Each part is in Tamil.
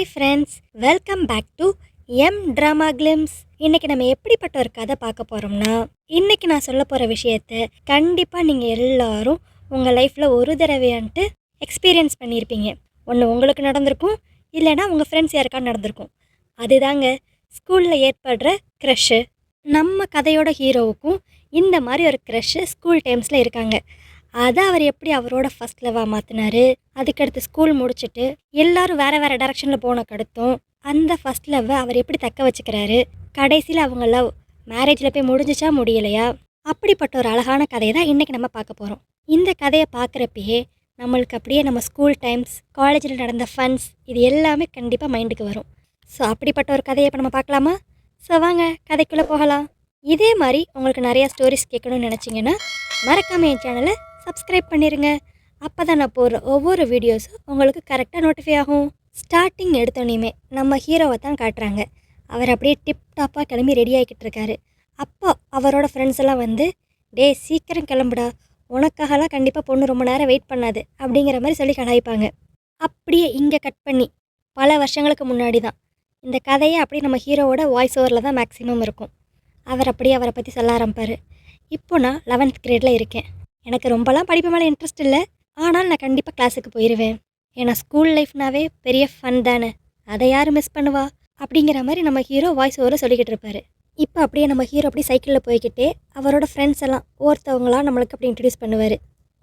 Hi friends, welcome back to M drama glimpse. இன்றைக்கி நம்ம எப்படிப்பட்ட ஒரு கதை பார்க்க போகிறோம்னா, இன்றைக்கி நான் சொல்ல போகிற விஷயத்த கண்டிப்பாக நீங்கள் எல்லாரும் உங்கள் லைஃப்பில் ஒரு தடவையான்ட்டு எக்ஸ்பீரியன்ஸ் பண்ணியிருப்பீங்க. ஒன்று உங்களுக்கு நடந்திருக்கும், இல்லைனா உங்கள் ஃப்ரெண்ட்ஸ் யாருக்காவது நடந்திருக்கும். அதுதாங்க ஸ்கூலில் ஏற்படுற க்ரஷ்ஷு. நம்ம கதையோட ஹீரோவுக்கும் இந்த மாதிரி ஒரு க்ரஷ்ஷு ஸ்கூல் டைம்ஸில் இருக்காங்க. அதை அவர் எப்படி அவரோட ஃபஸ்ட் லவ்வாக மாற்றினாரு, அதுக்கடுத்து ஸ்கூல் முடிச்சுட்டு எல்லாரும் வேறு வேறு டைரக்ஷனில் போனக்கடுத்தும் அந்த ஃபஸ்ட் லவ்வை அவர் எப்படி தக்க வச்சுக்கிறாரு, கடைசியில் அவங்க லவ் மேரேஜில் போய் முடிஞ்சிச்சா முடியலையா, அப்படிப்பட்ட ஒரு அழகான கதையை தான் இன்றைக்கி நம்ம பார்க்க போகிறோம். இந்த கதையை பார்க்குறப்பயே நம்மளுக்கு அப்படியே நம்ம ஸ்கூல் டைம்ஸ், காலேஜில் நடந்த ஃபன்ஸ் இது எல்லாமே கண்டிப்பாக மைண்டுக்கு வரும். ஸோ அப்படிப்பட்ட ஒரு கதையை இப்போ நம்ம பார்க்கலாமா? ஸோ வாங்க கதைக்குள்ளே போகலாம். இதே மாதிரி உங்களுக்கு நிறையா ஸ்டோரிஸ் கேட்கணும்னு நினச்சிங்கன்னா மறக்காமல் என் சேனலை சப்ஸ்கிரைப் பண்ணிடுங்க. அப்போ தான் நான் போடுற ஒவ்வொரு வீடியோஸும் உங்களுக்கு கரெக்டாக நோட்டிஃபை ஆகும். ஸ்டார்டிங் எடுத்தோன்னே நம்ம ஹீரோவை தான் காட்டுறாங்க. அவர் அப்படியே டிப் டாப்பாக கிளம்பி ரெடி ஆகிக்கிட்டு இருக்காரு. அப்போ அவரோட ஃப்ரெண்ட்ஸ் எல்லாம் வந்து, டே சீக்கிரம் கிளம்புடா, உனக்காகலாம் கண்டிப்பாக பொண்ணு ரொம்ப நேரம் வெயிட் பண்ணாது அப்படிங்கிற மாதிரி சொல்லி கலாய்ப்பாங்க. அப்படியே இங்கே கட் பண்ணி பல வருஷங்களுக்கு முன்னாடி தான் இந்த கதையை அப்படியே நம்ம ஹீரோவோட வாய்ஸ் ஓவரில் தான் மேக்ஸிமம் இருக்கும். அவர் அப்படியே அவரை பற்றி சொல்ல ஆரம்பிப்பார். இப்போ நான் 11th கிரேடில் இருக்கேன். எனக்கு ரொம்பலாம் படிப்பு மேலே இன்ட்ரெஸ்ட் இல்லை, ஆனால் நான் கண்டிப்பாக கிளாஸுக்கு போயிடுவேன். ஏன்னா ஸ்கூல் லைஃப்னாவே பெரிய ஃபன் தானே, அதை யார் மிஸ் பண்ணுவா அப்படிங்கிற மாதிரி நம்ம ஹீரோ வாய்ஸ் ஓவரில் சொல்லிக்கிட்டு இருப்பார். இப்போ அப்படியே நம்ம ஹீரோ அப்படி சைக்கிளில் போய்கிட்டே அவரோட ஃப்ரெண்ட்ஸ் எல்லாம் ஒருத்தவங்களாம் நம்மளுக்கு அப்படி இன்ட்ரடியூஸ் பண்ணுவார்.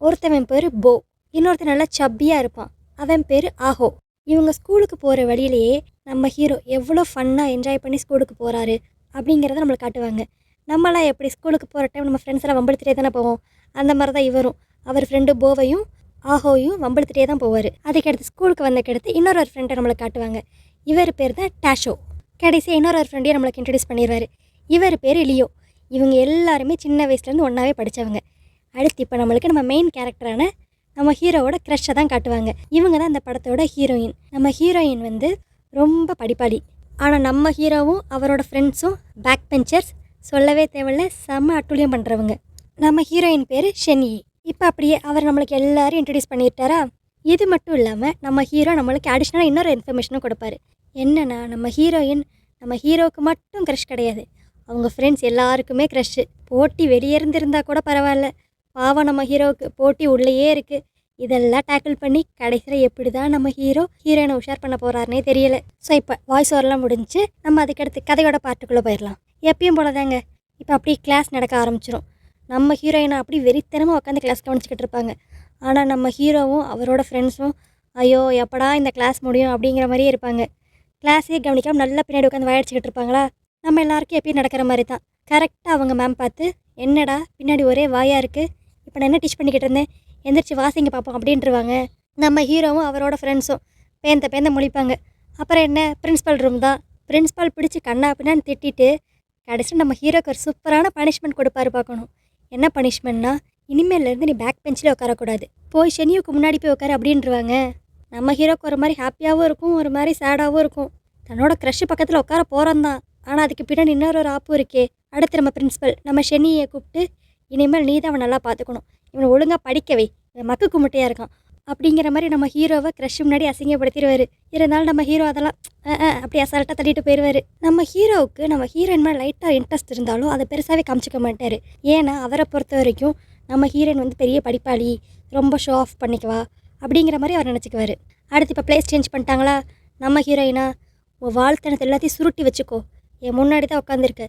ஒருத்தவன் பேர் போ, இன்னொருத்தன் நல்லா சப்பியாக இருப்பான், அவன் பேர் ஆஹோ. இவங்க ஸ்கூலுக்கு போகிற வழியிலேயே நம்ம ஹீரோ எவ்வளோ ஃபன்னாக என்ஜாய் பண்ணி ஸ்கூலுக்கு போகிறாரு அப்படிங்கிறத நம்மளுக்கு காட்டுவாங்க. நம்மளாம் எப்படி ஸ்கூலுக்கு போகிற டைம் நம்ம ஃப்ரெண்ட்ஸ் எல்லாம் வம்பெடுத்துட்டே தானே போவோம், அந்த மாதிரி தான் இவரும் அவர் ஃப்ரெண்டு போவையும் ஆஹோயும் வம்பெடுத்துட்டே தான் போவார். அதுக்கடுத்து ஸ்கூலுக்கு வந்தக்கடுத்து இன்னொரு ஃப்ரெண்டை நம்மளுக்கு காட்டுவாங்க. இவர் பேர் தான் டாஷோ. கடைசியாக இன்னொரு ஃப்ரெண்டையும் நம்மளுக்கு இன்ட்ரடியூஸ் பண்ணிடுவார். இவர் பேர் லியோ. இவங்க எல்லாருமே சின்ன வயசுலேருந்து ஒன்றாவே படித்தவங்க. அடுத்து இப்போ நம்மளுக்கு நம்ம மெயின் கேரக்டரான நம்ம ஹீரோவோட க்ரஷ்ஷை தான் காட்டுவாங்க. இவங்க தான் இந்த படத்தோட ஹீரோயின். நம்ம ஹீரோயின் வந்து ரொம்ப படிப்பாளி. ஆனால் நம்ம ஹீரோவும் அவரோட ஃப்ரெண்ட்ஸும் பேக் பெஞ்சர்ஸ், சொல்லவே தேவையில்ல, செம்ம அட்டூழியம் பண்ணுறவங்க. நம்ம ஹீரோயின் பேர் ஷெனி. இப்போ அப்படியே அவர் நம்மளுக்கு எல்லாரையும் இன்ட்ரடியூஸ் பண்ணிட்டாரா. இது மட்டும் இல்லாமல் நம்ம ஹீரோ நம்மளுக்கு அடிஷ்னலாக இன்னொரு இன்ஃபர்மேஷனும் கொடுப்பாரு. என்னென்னா நம்ம ஹீரோயின் நம்ம ஹீரோவுக்கு மட்டும் க்ரஷ் கிடையாது, அவங்க ஃப்ரெண்ட்ஸ் எல்லாருக்குமே க்ரஷ்ஷு. போட்டி வெளியே இருந்திருந்தால் கூட பரவாயில்ல, பாவம் நம்ம ஹீரோவுக்கு போட்டி உள்ளேயே இருக்குது. இதெல்லாம் டேக்கிள் பண்ணி கடைசியில் எப்படி தான் நம்ம ஹீரோயினை உஷார் பண்ண போகிறாருனே தெரியல. ஸோ இப்போ வாய்ஸ் ஓவரெலாம் முடிஞ்சு நம்ம அதுக்கடுத்து கதையோட பாட்டுக்குள்ளே போயிடலாம். எப்பயும் போல தாங்க இப்போ அப்படியே கிளாஸ் நடக்க ஆரம்பிச்சிடும். நம்ம ஹீரோயினை அப்படி வெறித்தனமாக உட்காந்து கிளாஸ் கவனிச்சிக்கிட்டு இருப்பாங்க. ஆனால் நம்ம ஹீரோவும் அவரோட ஃப்ரெண்ட்ஸும் ஐயோ எப்படா இந்த கிளாஸ் முடியும் அப்படிங்கிற மாதிரியே இருப்பாங்க. கிளாஸே கவனிக்காமல் நல்லா பின்னாடி உட்காந்து வாயடிச்சிக்கிட்டு இருப்பாங்களா. நம்ம எல்லாருக்கும் எப்பயும் நடக்கிற மாதிரி தான். கரெக்டாக அவங்க மேம் பார்த்து, என்னடா பின்னாடி ஒரே வாயாக இருக்குது, இப்போ நான் என்ன டீச் பண்ணிக்கிட்டு இருந்தேன், எந்திரிச்சு வாசிங்க பார்ப்போம் அப்படின்ட்டுருவாங்க. நம்ம ஹீரோவும் அவரோட ஃப்ரெண்ட்ஸும் பேந்த முழிப்பாங்க. அப்புறம் என்ன, பிரின்ஸ்பல் ரூம் தான். பிரின்ஸ்பால் பிடிச்சி கண்ணா பின்னான்னு திட்டிட்டு கடைசியில் நம்ம ஹீரோக்கு ஒரு சூப்பரான பனிஷ்மெண்ட் கொடுப்பாரு. பார்க்கணும் என்ன பனிஷ்மெண்ட்னா, இனிமேலேருந்து நீ பேக் பெஞ்சில் உட்காரக்கூடாது, போய் ஷெனியுக்கு முன்னாடி போய் உட்காரு அப்படின்ட்டுருவாங்க. நம்ம ஹீரோக்கு ஒரு மாதிரி ஹாப்பியாகவும் இருக்கும், ஒரு மாதிரி சேடாகவும் இருக்கும். தன்னோட க்ரஷ் பக்கத்தில் உட்கார போகிறோம் தான், ஆனால் அதுக்கு பின்னாடி இன்னொரு ஆப்பும் இருக்கே. அடுத்து நம்ம பிரின்ஸிபல் நம்ம ஷெனியை கூப்பிட்டு, இனிமேல் நீ தான் அவன் நல்லா பார்த்துக்கணும், இவனை ஒழுங்காக படிக்கவை, இவன் மக்கு கும்பிட்டையாக இருக்கான் அப்படிங்கிற மாதிரி நம்ம ஹீரோவை க்ரஷ் முன்னாடி அசிங்கப்படுத்திடுவார். இருந்தாலும் நம்ம ஹீரோ அதெல்லாம் அப்படி அசால்ட்டாக தள்ளிட்டு போயிடுவார். நம்ம ஹீரோவுக்கு நம்ம ஹீரோயின் மேலே லைட்டாக இன்ட்ரெஸ்ட் இருந்தாலும் அதை பெருசாகவே காமிச்சிக்க மாட்டார். ஏன்னா அவரை பொறுத்த வரைக்கும் நம்ம ஹீரோயின் வந்து பெரிய படிப்பாளி, ரொம்ப ஷோ ஆஃப் பண்ணிக்குவா அப்படிங்கிற மாதிரி அவர் நினச்சிக்குவார். அடுத்து இப்போ பிளேஸ் சேஞ்ச் பண்ணிட்டாங்களா. நம்ம ஹீரோயினா, உன் வாழ்த்தனத்தை எல்லாத்தையும் சுருட்டி வச்சுக்கோ, என் முன்னாடி தான் உட்காந்துருக்க,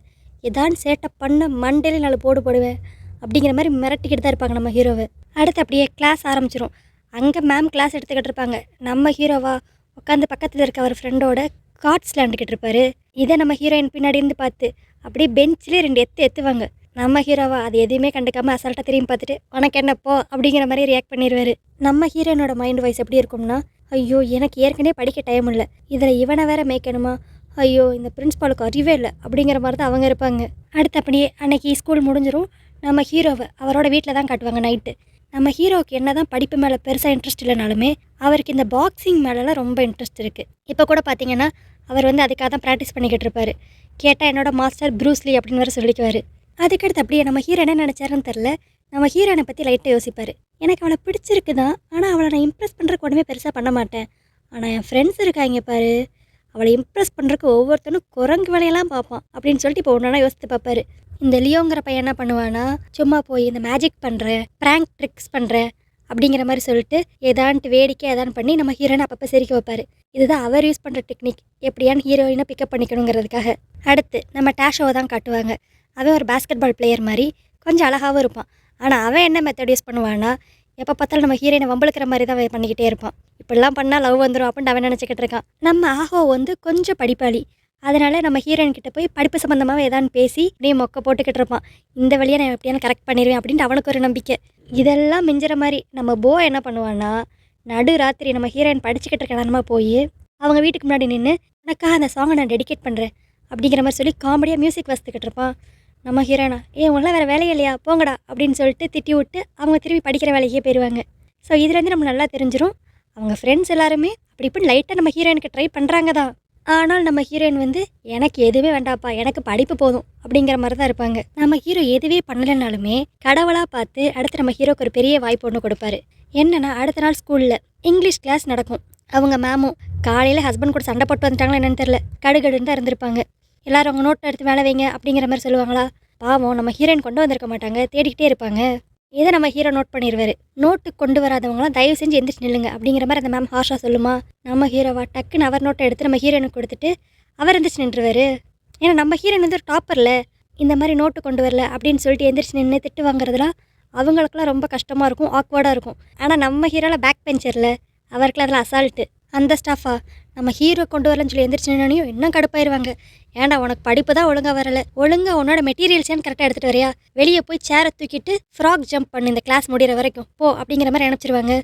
ஏதான் சேட்டை பண்ண மண்டையில நாலு போடுவேன் அப்படிங்கிற மாதிரி மிரட்டிக்கிட்டு தான் இருப்பாங்க நம்ம ஹீரோவை. அடுத்து அப்படியே கிளாஸ் ஆரம்பிச்சிடும். அங்கே மேம் கிளாஸ் எடுத்துக்கிட்டு இருப்பாங்க. நம்ம ஹீரோவா உட்காந்து பக்கத்தில் இருக்க அவர் ஃப்ரெண்டோட கார்ட்ஸ் விளாண்டுக்கிட்டு இருப்பார். இதை நம்ம ஹீரோயின் பின்னாடி இருந்து பார்த்து அப்படியே பெஞ்சிலே 2 எத்துவாங்க. நம்ம ஹீரோவா அது எதுவுமே கண்டுக்காமல் அசால்ட்டாக திரும்பி பார்த்துட்டு உனக்கு என்னப்போ அப்படிங்கிற மாதிரி ரியாக்ட் பண்ணிடுவார். நம்ம ஹீரோயினோட மைண்ட் வாய்ஸ் எப்படி இருக்கும்னா, ஐயோ எனக்கு ஏற்கனவே படிக்க டைம் இல்லை, இதில் இவனை வேற மேய்க்கணுமா, ஐயோ இந்த பிரின்ஸ்பாலுக்கு அறிவே இல்லை அப்படிங்கிற மாதிரி தான் அவங்க இருப்பாங்க. அடுத்து அப்படியே அன்னைக்கு ஸ்கூல் முடிஞ்சிடும். நம்ம ஹீரோவை அவரோட வீட்டில் தான் காட்டுவாங்க நைட்டு. நம்ம ஹீரோவுக்கு என்ன தான் படிப்பு மேலே பெருசாக இன்ட்ரெஸ்ட் இல்லைனாலுமே அவருக்கு இந்த பாக்ஸிங் மேலெலாம் ரொம்ப இன்ட்ரெஸ்ட் இருக்குது. இப்போ கூட பார்த்தீங்கன்னா அவர் வந்து அதுக்காக தான் ப்ராக்டிஸ் பண்ணிக்கிட்டு இருப்பார். கேட்டால் என்னோட மாஸ்டர் ப்ரூஸ்லி அப்படின்னு வேறு சொல்லிக்குவார். அதுக்கடுத்து அப்படியே நம்ம ஹீரோ என்ன நினச்சாருன்னு தெரில, நம்ம ஹீரோனை பற்றி லைட்டாக யோசிப்பார். எனக்கு அவளை பிடிச்சிருக்கு தான், ஆனால் அவளை நான் இம்ப்ரெஸ் பண்ணுறக்கு உடனே பெருசாக பண்ண மாட்டேன். ஆனால் என் ஃப்ரெண்ட்ஸ் இருக்காங்க பாரு, அவளை இம்ப்ரெஸ் பண்ணுறதுக்கு ஒவ்வொருத்தனும் குரங்கு வேலையெல்லாம் பார்ப்பான் அப்படின்னு சொல்லிட்டு இப்போ ஒன்றா யோசித்து பார்ப்பாரு. இந்த லியோங்கிற பையன் என்ன பண்ணுவானா, சும்மா போய் இந்த மேஜிக் பண்ணுறேன், ப்ராங்க் ட்ரிக்ஸ் பண்ணுறேன் அப்படிங்கிற மாதிரி சொல்லிட்டு ஏதான்ட்டு வேடிக்கை ஏதான்னு பண்ணி நம்ம ஹீரோனை அப்பப்போ சிரிக்க வைப்பார். இதுதான் அவர் யூஸ் பண்ணுற டெக்னிக், எப்படியான்னு ஹீரோயினை பிக்கப் பண்ணிக்கணுங்கிறதுக்காக. அடுத்து நம்ம டேஷோவை தான் காட்டுவாங்க. அவன் ஒரு பாஸ்கெட் பால் பிளேயர் மாதிரி கொஞ்சம் அழகாகவும் இருப்பான். ஆனால் அவன் என்ன மெத்தட் யூஸ் பண்ணுவான்னா, எப்போ பார்த்தாலும் நம்ம ஹீரோயினை வம்பளுக்கிற மாதிரி தான் அவன் பண்ணிக்கிட்டே இருப்பான். இப்படிலாம் பண்ணால் லவ் வந்துடும் அப்படின்னு அவன் நினச்சிக்கிட்டு இருக்கான். நம்ம ஆஹோ வந்து கொஞ்சம் படிப்பாளி. அதனால் நம்ம ஹீரோயின் கிட்ட போய் படிப்பு சம்மந்தமாக ஏதான்னு பேசி அப்படியே மொக்க போட்டுக்கிட்டு இருப்பான். இந்த வழியை நான் எப்படியான கரெக்ட் பண்ணிடுவேன் அப்படின்ட்டு அவனுக்கு ஒரு நம்பிக்கை. இதெல்லாம் மிஞ்சிற மாதிரி நம்ம போ என்ன பண்ணுவான்னா, நடு ராத்திரி நம்ம ஹீரோயின் படிச்சுக்கிட்டு இருக்க நேரமாக போய் அவங்க வீட்டுக்கு முன்னாடி நின்று எனக்காக அந்த சாங்கை நான் டெடிகேட் பண்ணுறேன் அப்படிங்கிற மாதிரி சொல்லி காமெடியாக மியூசிக் வச்சுக்கிட்டு இருப்பான். நம்ம ஹீரோனா உங்களாம் வேறு வேலையே இல்லையா போங்கடா அப்படின்னு சொல்லிட்டு திட்டி விட்டு அவங்க திரும்பி படிக்கிற வேலைக்கே போயிடுவாங்க. ஸோ இதுலேருந்து நம்ம நல்லா தெரிஞ்சிடும், அவங்க ஃப்ரெண்ட்ஸ் எல்லாருமே அப்படி இப்படி லைட்டாக நம்ம ஹீரோயினுக்கு ட்ரை பண்ணுறாங்க தான். ஆனால் நம்ம ஹீரோயின் வந்து எனக்கு எதுவே வேண்டாப்பா, எனக்கு படிப்பு போதும் அப்படிங்கிற மாதிரி தான் இருப்பாங்க. நம்ம ஹீரோ எதுவே பண்ணலைனாலுமே கடவுளாக பார்த்து அடுத்து நம்ம ஹீரோக்கு ஒரு பெரிய வாய்ப்பு ஒன்று கொடுப்பாரு. என்னென்னா, அடுத்த நாள் ஸ்கூலில் இங்கிலீஷ் கிளாஸ் நடக்கும். அவங்க மேமும் காலையில் ஹஸ்பண்ட் கூட சண்டை போட்டு வந்துட்டாங்களா என்னன்னு தெரில, கடுகடுன்னு தான் இருந்திருப்பாங்க. எல்லோரும் அவங்க நோட்டை எடுத்து வேலை வைங்க அப்படிங்கிற மாதிரி சொல்லுவாங்களா. பாவம் நம்ம ஹீரோயின் கொண்டு வந்திருக்க மாட்டாங்க, தேடிக்கிட்டே இருப்பாங்க. இதை நம்ம ஹீரோ நோட் பண்ணிடுவார். நோட்டு கொண்டு வராதவங்களாம் தயவு செஞ்சு எந்திரிச்சு நில்லுங்க அப்படிங்கிற மாதிரி அந்த மேம் ஹார்ஷாக சொல்லுமா. நம்ம ஹீரோவா டக்குன்னு அவர் நோட்டை எடுத்து நம்ம ஹீரோனுக்கு கொடுத்துட்டு அவர் எந்திரிச்சு நின்றுவார். ஏன்னா நம்ம ஹீரோயின் வந்து ஒரு டாப்பரில் இந்த மாதிரி நோட்டு கொண்டு வரல அப்படின்னு சொல்லிட்டு எந்திரிச்சு நின்று திட்டு வாங்குறதுலாம் அவங்களுக்குலாம் ரொம்ப கஷ்டமாக இருக்கும், ஆக்வர்டாக இருக்கும். ஆனால் நம்ம ஹீரோவில் பேக் பெஞ்சரில் அவருக்குலாம் அதில் அசால்ட்டு. அந்த ஸ்டாஃபா நம்ம ஹீரோ கொண்டு வரலன்னு சொல்லி எந்திரிச்சு நின்னையும் இன்னும் கடுப்பாயிருவாங்க. ஏன்டா உனக்கு படிப்பு தான் ஒழுங்காக வரலை, ஒழுங்காக உன்னோட மெட்டீரியல்ஸான்னு கரெக்டாக எடுத்துகிட்டு வரையா, வெளியே போய் சேரை தூக்கிட்டு ஃப்ராக் ஜம்ப் பண்ணு இந்த கிளாஸ் முடிகிற வரைக்கும் போ அப்படிங்கிற மாதிரி நினச்சிருவாங்க.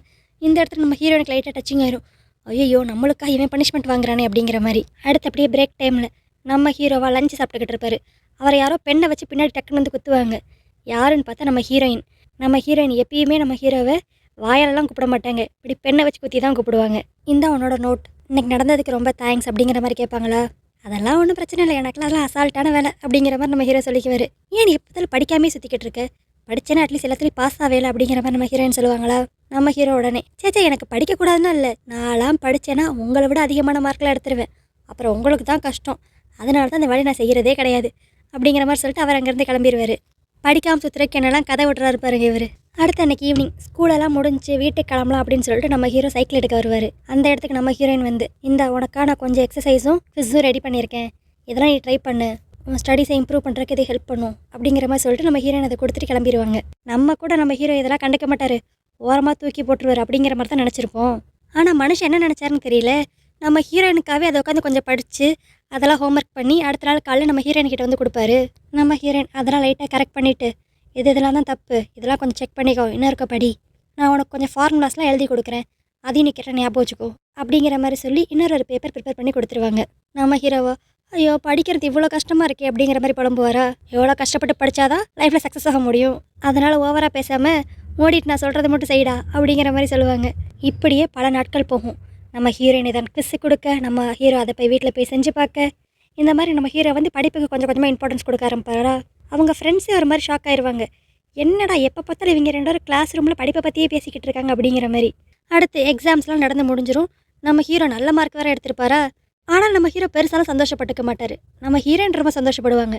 இந்த இடத்துல நம்ம ஹீரோனுக்கு லைட்டாக டச்சிங் ஆயிரும். ஐயோ நம்மளுக்காக இவன் பனிஷ்மெண்ட் வாங்குறானே அப்படிங்கிற மாதிரி. அடுத்து அப்படியே பிரேக் டைமில் நம்ம ஹீரோவாக லஞ்சு சாப்பிட்டுக்கிட்டு இருப்பாரு. அவரை யாரோ பெண்ணை வச்சு பின்னாடி டக்குன்னு வந்து குத்துவாங்க. யாருன்னு பார்த்தா நம்ம ஹீரோயின். நம்ம ஹீரோயின் எப்பயுமே நம்ம ஹீரோவை வாயாலெல்லாம் கூப்பிட மாட்டாங்க, இப்படி பெண்ணை வச்சு குத்தி தான் கூப்பிடுவாங்க. இந்த உன்னோட நோட், இன்னைக்கு நடந்ததுக்கு ரொம்ப தேங்க்ஸ் அப்படிங்கிற மாதிரி கேட்பாங்களா. அதெல்லாம் ஒன்றும் பிரச்சனை இல்லை, எனக்குலாம் அதெல்லாம் அசால்ட்டான வேலை அப்படிங்கிற மாதிரி நம்ம ஹீரோ சொல்லிக்குவார். ஏன் எப்போதாலும் படிக்காமே சுற்றிக்கிட்டு இருக்க, படித்தேன்னா அட்லீஸ்ட் எல்லாத்துலேயும் பாஸ் ஆகல அப்படிங்கிற மாதிரி நம்ம ஹீரோயின் சொல்லுவாங்களா. நம்ம ஹீரோ உடனே சேச்சா எனக்கு படிக்கக்கூடாதுன்னா இல்லை, நான்லாம் படித்தேன்னா உங்களை விட அதிகமான மார்க்கெலாம் எடுத்துருவேன், அப்புறம் உங்களுக்கு தான் கஷ்டம், அதனால தான் இந்த வேலையை நான் செய்கிறதே கிடையாது அப்படிங்கிற மாதிரி சொல்லிட்டு அவர் அங்கேருந்து கிளம்பிடுவார். படிக்காமல் சுற்றுறக்கு என்னெல்லாம் கதை விட்டுறாரு பாருங்க இவர். அடுத்த அன்றைக்கி ஈவினிங் ஸ்கூலெல்லாம் முடிஞ்சு வீட்டுக்கு கிளம்பலாம் அப்படின்னு சொல்லிட்டு நம்ம ஹீரோ சைக்கிள் எடுக்க வருவார். அந்த இடத்துக்கு நம்ம ஹீரோயின் வந்து இந்த உனக்காக நான் கொஞ்சம் எக்ஸசைஸும் ஃபிஸ்ஸும் ரெடி பண்ணியிருக்கேன், இதெல்லாம் நீ ட்ரை பண்ணு, உன் ஸ்டடீஸை இம்ப்ரூவ் பண்ணுறதுக்கு இது ஹெல்ப் பண்ணும் அப்படிங்கிற மாதிரி சொல்லிட்டு நம்ம ஹீரோயின் அதை கொடுத்துட்டு கிளம்பிடுவாங்க. நம்ம கூட நம்ம ஹீரோ இதெல்லாம் கண்டுக்க மாட்டார், ஓரமாக தூக்கி போட்டுருவார் அப்படிங்கிற மாதிரி தான் நினச்சிருப்போம். ஆனால் மனுஷன் என்ன நினச்சாருன்னு தெரியல, நம்ம ஹீரோயினுக்காகவே அதை உட்காந்து கொஞ்சம் படித்து அதெல்லாம் ஹோம்ஒர்க் பண்ணி அடுத்த நாள் காலையில் நம்ம ஹீரோயின்கிட்ட வந்து கொடுப்பாரு. நம்ம ஹீரோயின் அதெல்லாம் லைட்டாக கரெக்ட் பண்ணிவிட்டு இதெல்லாம் தான் தப்பு, இதெல்லாம் கொஞ்சம் செக் பண்ணிக்கோ, இன்னும் இருக்க படி, நான் உனக்கு கொஞ்சம் ஃபார்முலாஸ்லாம் எழுதி கொடுக்குறேன், அதையும் நீ கேட்டால் ஞாபகம் வச்சுக்கோ அப்படிங்கிற மாதிரி சொல்லி இன்னொரு பேப்பர் ப்ரிப்பேர் பண்ணி கொடுத்துருவாங்க. நம்ம ஹீரோவா ஐயோ படிக்கிறது இவ்வளோ கஷ்டமாக இருக்கே அப்படிங்கிற மாதிரி புலம்புவாரா. எவ்வளோ கஷ்டப்பட்டு படித்தாதான் லைஃப்பில் சக்ஸஸ் ஆக முடியும், அதனால் ஓவராக பேசாமல் ஓடிட்டு நான் சொல்கிறது மட்டும் செய்டா அப்படிங்கிற மாதிரி சொல்லுவாங்க. இப்படியே பல நாட்கள் போகும். நம்ம ஹீரோயினை தான் கிஸ் கொடுக்க, நம்ம ஹீரோ அதை போய் வீட்டில் போய் செஞ்சு பார்க்க, இந்த மாதிரி நம்ம ஹீரோ வந்து படிப்புக்கு கொஞ்சம் கொஞ்சமாக இம்பார்ட்டன்ஸ் கொடுக்க ஆரம்பிப்பாரா. அவங்க ஃப்ரெண்ட்ஸே ஒரு மாதிரி ஷாக் ஆயிடுவாங்க. என்னடா எப்போ பார்த்தாலும் இவங்க ரெண்டு பேரும் கிளாஸ் ரூமில் படிப்பை பற்றியே பேசிக்கிட்டு இருக்காங்க அப்படிங்கிற மாதிரி. அடுத்து எக்ஸாம்ஸ்லாம் நடந்து முடிஞ்சிடும். நம்ம ஹீரோ நல்ல மார்க் வேறு எடுத்திருப்பாரா. ஆனால் நம்ம ஹீரோ பெருசாலும் சந்தோஷப்பட்டுக்க மாட்டார். நம்ம ஹீரோயின் ரொம்ப சந்தோஷப்படுவாங்க.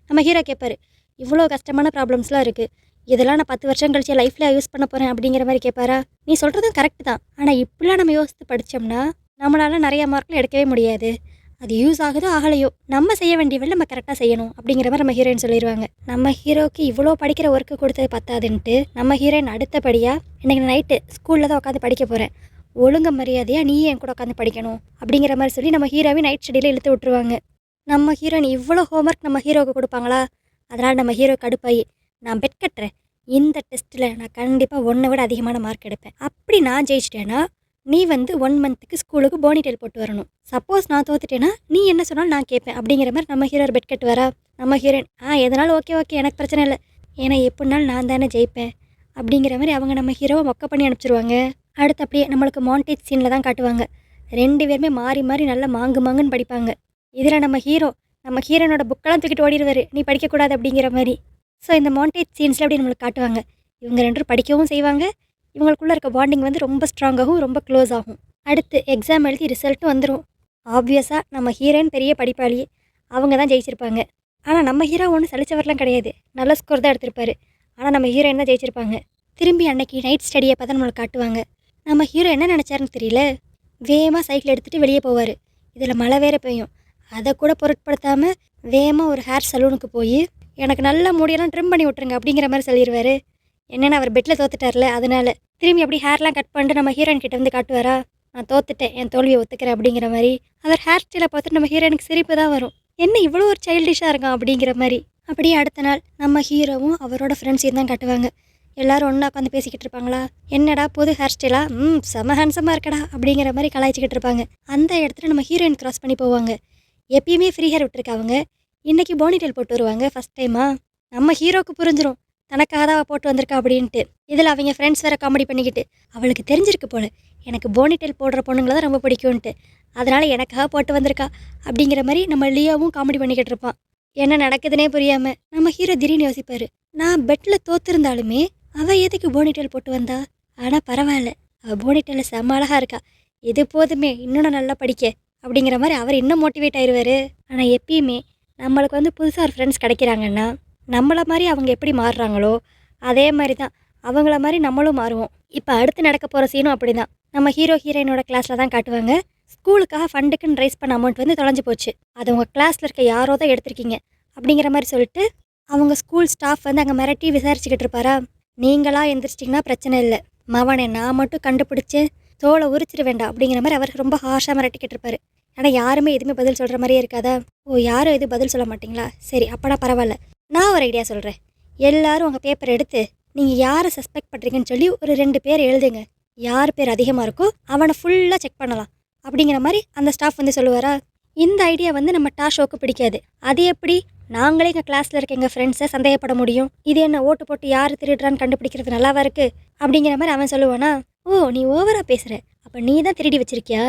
நம்ம ஹீரோ கேட்பார், இவ்வளோ கஷ்டமான ப்ராப்ளம்ஸ்லாம் இருக்குது, இதெல்லாம் நான் 10 வருஷம் கழிச்சு லைஃப்பில் யூஸ் பண்ண போகிறேன் அப்படிங்கிற மாதிரி கேட்பாரா. நீ சொல்கிறதும் கரெக்டு தான், ஆனால் இப்படிலாம் நம்ம யோசித்து படித்தோம்னா நம்மளால் நிறைய மார்க்லாம் எடுக்கவே முடியாது, அது யூஸ் ஆகுதோ ஆகலையோ நம்ம செய்ய வேண்டிய வேலை நம்ம கரெக்டாக செய்யணும் அப்படிங்கிற மாதிரி நம்ம ஹீரோயின் சொல்லிடுவாங்க. நம்ம ஹீரோக்கு இவ்வளோ படிக்கிற ஒர்க்கு கொடுத்தது பத்தாதுன்ட்டு நம்ம ஹீரோயின் அடுத்தபடியாக இன்றைக்கி நைட்டு ஸ்கூலில் தான் உட்காந்து படிக்க போகிறேன், ஒழுங்க மரியாதையாக நீ என் கூட உட்காந்து படிக்கணும் அப்படிங்கிற மாதிரி சொல்லி நம்ம ஹீரோவை நைட் ஸ்டடியில் இழுத்து விட்டுருவாங்க. நம்ம ஹீரோயின் இவ்வளோ ஹோம்ஒர்க் நம்ம ஹீரோவுக்கு கொடுப்பாங்களா. அதனால் நம்ம ஹீரோ கடுப்பாயி, நான் பெட் கட்டுறேன், இந்த டெஸ்ட்டில் நான் கண்டிப்பாக 1 விட அதிகமான மார்க் எடுப்பேன், அப்படி நான் ஜெயிச்சிட்டேன்னா நீ வந்து 1 மந்த்துக்கு ஸ்கூலுக்கு போனிடெயில் போட்டு வரணும், சப்போஸ் நான் தோத்துட்டேன்னா நீ என்ன சொன்னாலும் நான் கேட்பேன் அப்படிங்கிற மாதிரி நம்ம ஹீரோ பெட் கட்டு வரா. நம்ம ஹீரோயின் எதனாலும் ஓகே ஓகே எனக்கு பிரச்சனை இல்லை, ஏன்னா எப்படினாலும் நான் தானே ஜெயிப்பேன் அப்படிங்கிற மாதிரி அவங்க நம்ம ஹீரோவை மொக்க பண்ணி அனுப்பிச்சிருவாங்க. அடுத்து அப்படியே நம்மளுக்கு மாண்டேஜ் சீனில் தான் காட்டுவாங்க. 2 பேருமே மாறி மாறி நல்லா மாங்குன்னு படிப்பாங்க. இதில் நம்ம ஹீரோனோட புக்கெல்லாம் தூக்கிட்டு ஓடிடுவார், நீ படிக்கக்கூடாது அப்படிங்கிற மாதிரி. ஸோ இந்த மாண்டேஜ் சீன்ஸில் அப்படி நம்மளுக்கு காட்டுவாங்க. இவங்க 2 பேரும் படிக்கவும் செய்வாங்க, இவங்களுக்குள்ளே இருக்க பாண்டிங் வந்து ரொம்ப ஸ்ட்ராங்காகவும் ரொம்ப க்ளோஸ் ஆகும். அடுத்து எக்ஸாம் எழுதி ரிசல்ட்டும் வந்துடும். ஆப்வியஸாக நம்ம ஹீரோயின் பெரிய படிப்பாளி, அவங்க தான் ஜெயிச்சிருப்பாங்க. ஆனால் நம்ம ஹீரோ ஒன்றும் சலிச்சவர்லாம் கிடையாது, நல்ல ஸ்கோர் தான் எடுத்திருப்பாரு. ஆனால் நம்ம ஹீரோயின் தான் ஜெயிச்சிருப்பாங்க. திரும்பி அன்னைக்கு நைட் ஸ்டடியை பார்த்தா நம்மளுக்கு காட்டுவாங்க. நம்ம ஹீரோ என்ன நினச்சாருன்னு தெரியல, வேகமாக சைக்கிள் எடுத்துகிட்டு வெளியே போவார். இதில் மழை வேற பெய்யும். அதை கூட பொருட்படுத்தாமல் வேகமாக ஒரு ஹேர் சலூனுக்கு போய் எனக்கு நல்ல முடியெல்லாம் ட்ரிம் பண்ணி விட்ருங்க அப்படிங்கிற மாதிரி சொல்லிடுவார். என்னென்னா அவர் பெட்டில் தோத்துட்டார்ல, அதனால திரும்பி அப்படி ஹேர்லாம் கட் பண்ணிட்டு நம்ம ஹீரோயின் கிட்ட வந்து காட்டுவாரா, நான் தோத்துட்டேன், என் தோல்வியை ஒத்துக்கிறேன் அப்படிங்கிற மாதிரி. அவர் ஹேர் ஸ்டைலை பார்த்துட்டு நம்ம ஹீரோயினுக்கு சிரிப்பு தான் வரும். என்ன இவ்வளோ ஒரு சைல்டிஷாக இருக்கான் அப்படிங்கிற மாதிரி. அப்படியே அடுத்த நாள் நம்ம ஹீரோவும் அவரோட ஃப்ரெண்ட்ஸையும் தான் காட்டுவாங்க. எல்லோரும் ஒன்றா உட்காந்து பேசிக்கிட்டு இருப்பாங்களா, என்னடா புது ஹேர் ஸ்டைலா, செம ஹேண்ட்ஸமாக இருக்கடா அப்படிங்கிற மாதிரி கலாய்ச்சிக்கிட்டு இருப்பாங்க. அந்த இடத்துல நம்ம ஹீரோயின் கிராஸ் பண்ணி போவாங்க. எப்பயுமே ஃப்ரீ ஹேர் விட்டுருக்காங்க, இன்றைக்கி போனிடெயில் போட்டு வருவாங்க ஃபஸ்ட் டைமாக. நம்ம ஹீரோக்கு புரிஞ்சிடும் தனக்காக தான் போட்டு வந்திருக்கா அப்படின்ட்டு. இதில் அவங்க ஃப்ரெண்ட்ஸ் வேறு காமெடி பண்ணிக்கிட்டு, அவளுக்கு தெரிஞ்சிருக்கு போல எனக்கு போனிடெயில் போடுற பொண்ணுங்களை தான் ரொம்ப பிடிக்கும்ன்ட்டு, அதனால் எனக்காக போட்டு வந்திருக்கா அப்படிங்கிற மாதிரி நம்ம லியோவும் காமெடி பண்ணிக்கிட்டு இருப்பான். என்ன நடக்குதுன்னே புரியாமல் நம்ம ஹீரோ திடீர்னு யோசிப்பார், நான் பெட்டில் தோற்றுருந்தாலுமே அவள் எதுக்கு போனிடெயில் போட்டு வந்தா, ஆனால் பரவாயில்ல, அவள் போனிடெயிலில் செம்ம அழகாக இருக்கா, இது போதுமே இன்னும் நான் நல்லா படிக்க அப்படிங்கிற மாதிரி அவர் இன்னும் மோட்டிவேட் ஆயிடுவார். ஆனால் எப்பயுமே நம்மளுக்கு புதுசாக ஒரு ஃப்ரெண்ட்ஸ் கிடைக்கிறாங்கன்னா நம்மளை மாதிரி அவங்க எப்படி மாறுறாங்களோ அதே மாதிரி தான் அவங்கள மாதிரி நம்மளும் மாறுவோம். இப்போ அடுத்து நடக்க போகிற சீனும் அப்படி தான். நம்ம ஹீரோ ஹீரோயினோட கிளாஸில் தான் காட்டுவாங்க. ஸ்கூலுக்காக ஃபண்டுக்குன்னு ரைஸ் பண்ண அமௌண்ட் தொலைஞ்சு போச்சு. அது உங்கள் கிளாஸில் இருக்க யாரோ தான் எடுத்திருக்கீங்க அப்படிங்கிற மாதிரி சொல்லிட்டு அவங்க ஸ்கூல் ஸ்டாஃப் அங்கே மிரட்டி விசாரிச்சுக்கிட்டு இருப்பாரா. நீங்களாக எந்திரிச்சிட்டிங்கன்னா பிரச்சனை இல்லை, மவனை நான் மட்டும் கண்டுபிடிச்சி தோலை உரிச்சிட வேண்டாம் அப்படிங்கிற மாதிரி அவர் ரொம்ப ஹார்ஷாக மிரட்டிக்கிட்டு இருப்பார். ஆனால் யாருமே எதுவுமே பதில் சொல்கிற மாதிரியே இருக்காதா. ஓ, யாரும் எதுவும் பதில் சொல்ல மாட்டிங்களா, சரி அப்போனா பரவாயில்ல, நான் ஒரு ஐடியா சொல்கிறேன். எல்லோரும் உங்கள் பேப்பர் எடுத்து நீங்கள் யாரை சஸ்பெக்ட் பண்ணுறீங்கன்னு சொல்லி ஒரு 2 பேர் எழுதுங்க, யார் பேர் அதிகமாக இருக்கோ அவனை ஃபுல்லாக செக் பண்ணலாம் அப்படிங்கிற மாதிரி அந்த ஸ்டாஃப் சொல்லுவாரா. இந்த ஐடியா நம்ம டாஷோக்கு பிடிக்காது. அது எப்படி நாங்களே எங்கள் கிளாஸில் இருக்க எங்கள் ஃப்ரெண்ட்ஸை சந்தேகப்பட முடியும், இது என்ன ஓட்டு போட்டு யார் திருடுறான்னு கண்டுபிடிக்கிறது நல்லாவா இருக்குது அப்படிங்கிற மாதிரி அவன் சொல்லுவானா. ஓ, நீ ஓவராக பேசுகிற, அப்போ நீ தான் திருடி வச்சிருக்கியா,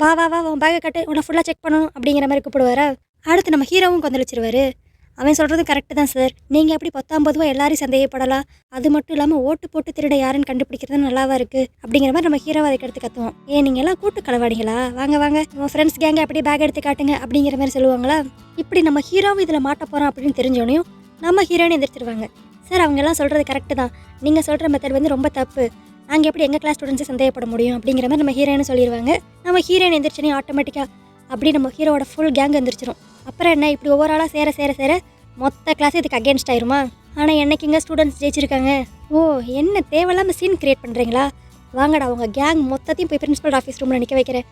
வா வா வா உன் பேக்கை கட்டு, உன்னை ஃபுல்லாக செக் பண்ணணும் அப்படிங்கிற மாதிரி கூப்பிடுவாரா. அடுத்து நம்ம ஹீரோவும் கொந்தளிச்சிருவார். அவன் சொல்கிறது கரெக்டு தான் சார், நீங்கள் எப்படி 19 எல்லாரையும் சந்தேகப்படலாம், அது மட்டும் இல்லாமல் ஓட்டு போட்டு திருட யாருன்னு கண்டுபிடிக்கிறது நல்லாவா இருக்குது அப்படிங்கிற மாதிரி நம்ம ஹீரோவை அதுக்கு எடுத்து கற்றுவோம். நீங்கள் எல்லாம் கூட்டு களவாடிங்களா, வாங்க வாங்க உங்கள் ஃப்ரெண்ட்ஸ் கேங்க அப்படியே பேக் எடுத்து காட்டுங்க அப்படிங்கிற மாதிரி சொல்லுவாங்களா. இப்படி நம்ம ஹீரோவும் இதில் மாட்ட போகிறோம் அப்படின்னு தெரிஞ்சோனையும் நம்ம ஹீரோயினை எந்திரிச்சிருவாங்க. சார் அவங்க எல்லாம் சொல்கிறது கரெக்டு தான், நீங்கள் சொல்கிற மெத்தட் ரொம்ப தப்பு, நாங்கள் எப்படி எங்கள் கிளாஸ் ஸ்டூடெண்ட்ஸை சந்தேகப்பட முடியும் அப்படிங்கிற மாதிரி நம்ம ஹீரோயினை சொல்லிடுவாங்க. நம்ம ஹீரோயின் எந்திரிச்சோன்னே ஆட்டோமேட்டிக்காக அப்படி நம்ம ஹீரோவோட ஃபுல் கேங் எந்திரிச்சிடும். அப்புறம் என்ன, இப்படி ஒவ்வொரு ஆளாக சேர சேர சேர மொத்த கிளாஸ் இதுக்கு அகேன்ஸ்ட் ஆயிருமா. ஆனால் என்னைக்கு இங்கே ஸ்டூடெண்ட்ஸ் ஜெயிச்சிருக்காங்க. ஓ, என்ன தேவையில்லாமல் சீன் கிரியேட் பண்ணுறீங்களா, வாங்கடா அவங்க கேங் மொத்தத்தையும் போய் பிரின்சிபல் ஆஃபீஸ் ரூமில் நிற்க வைக்கிறேன்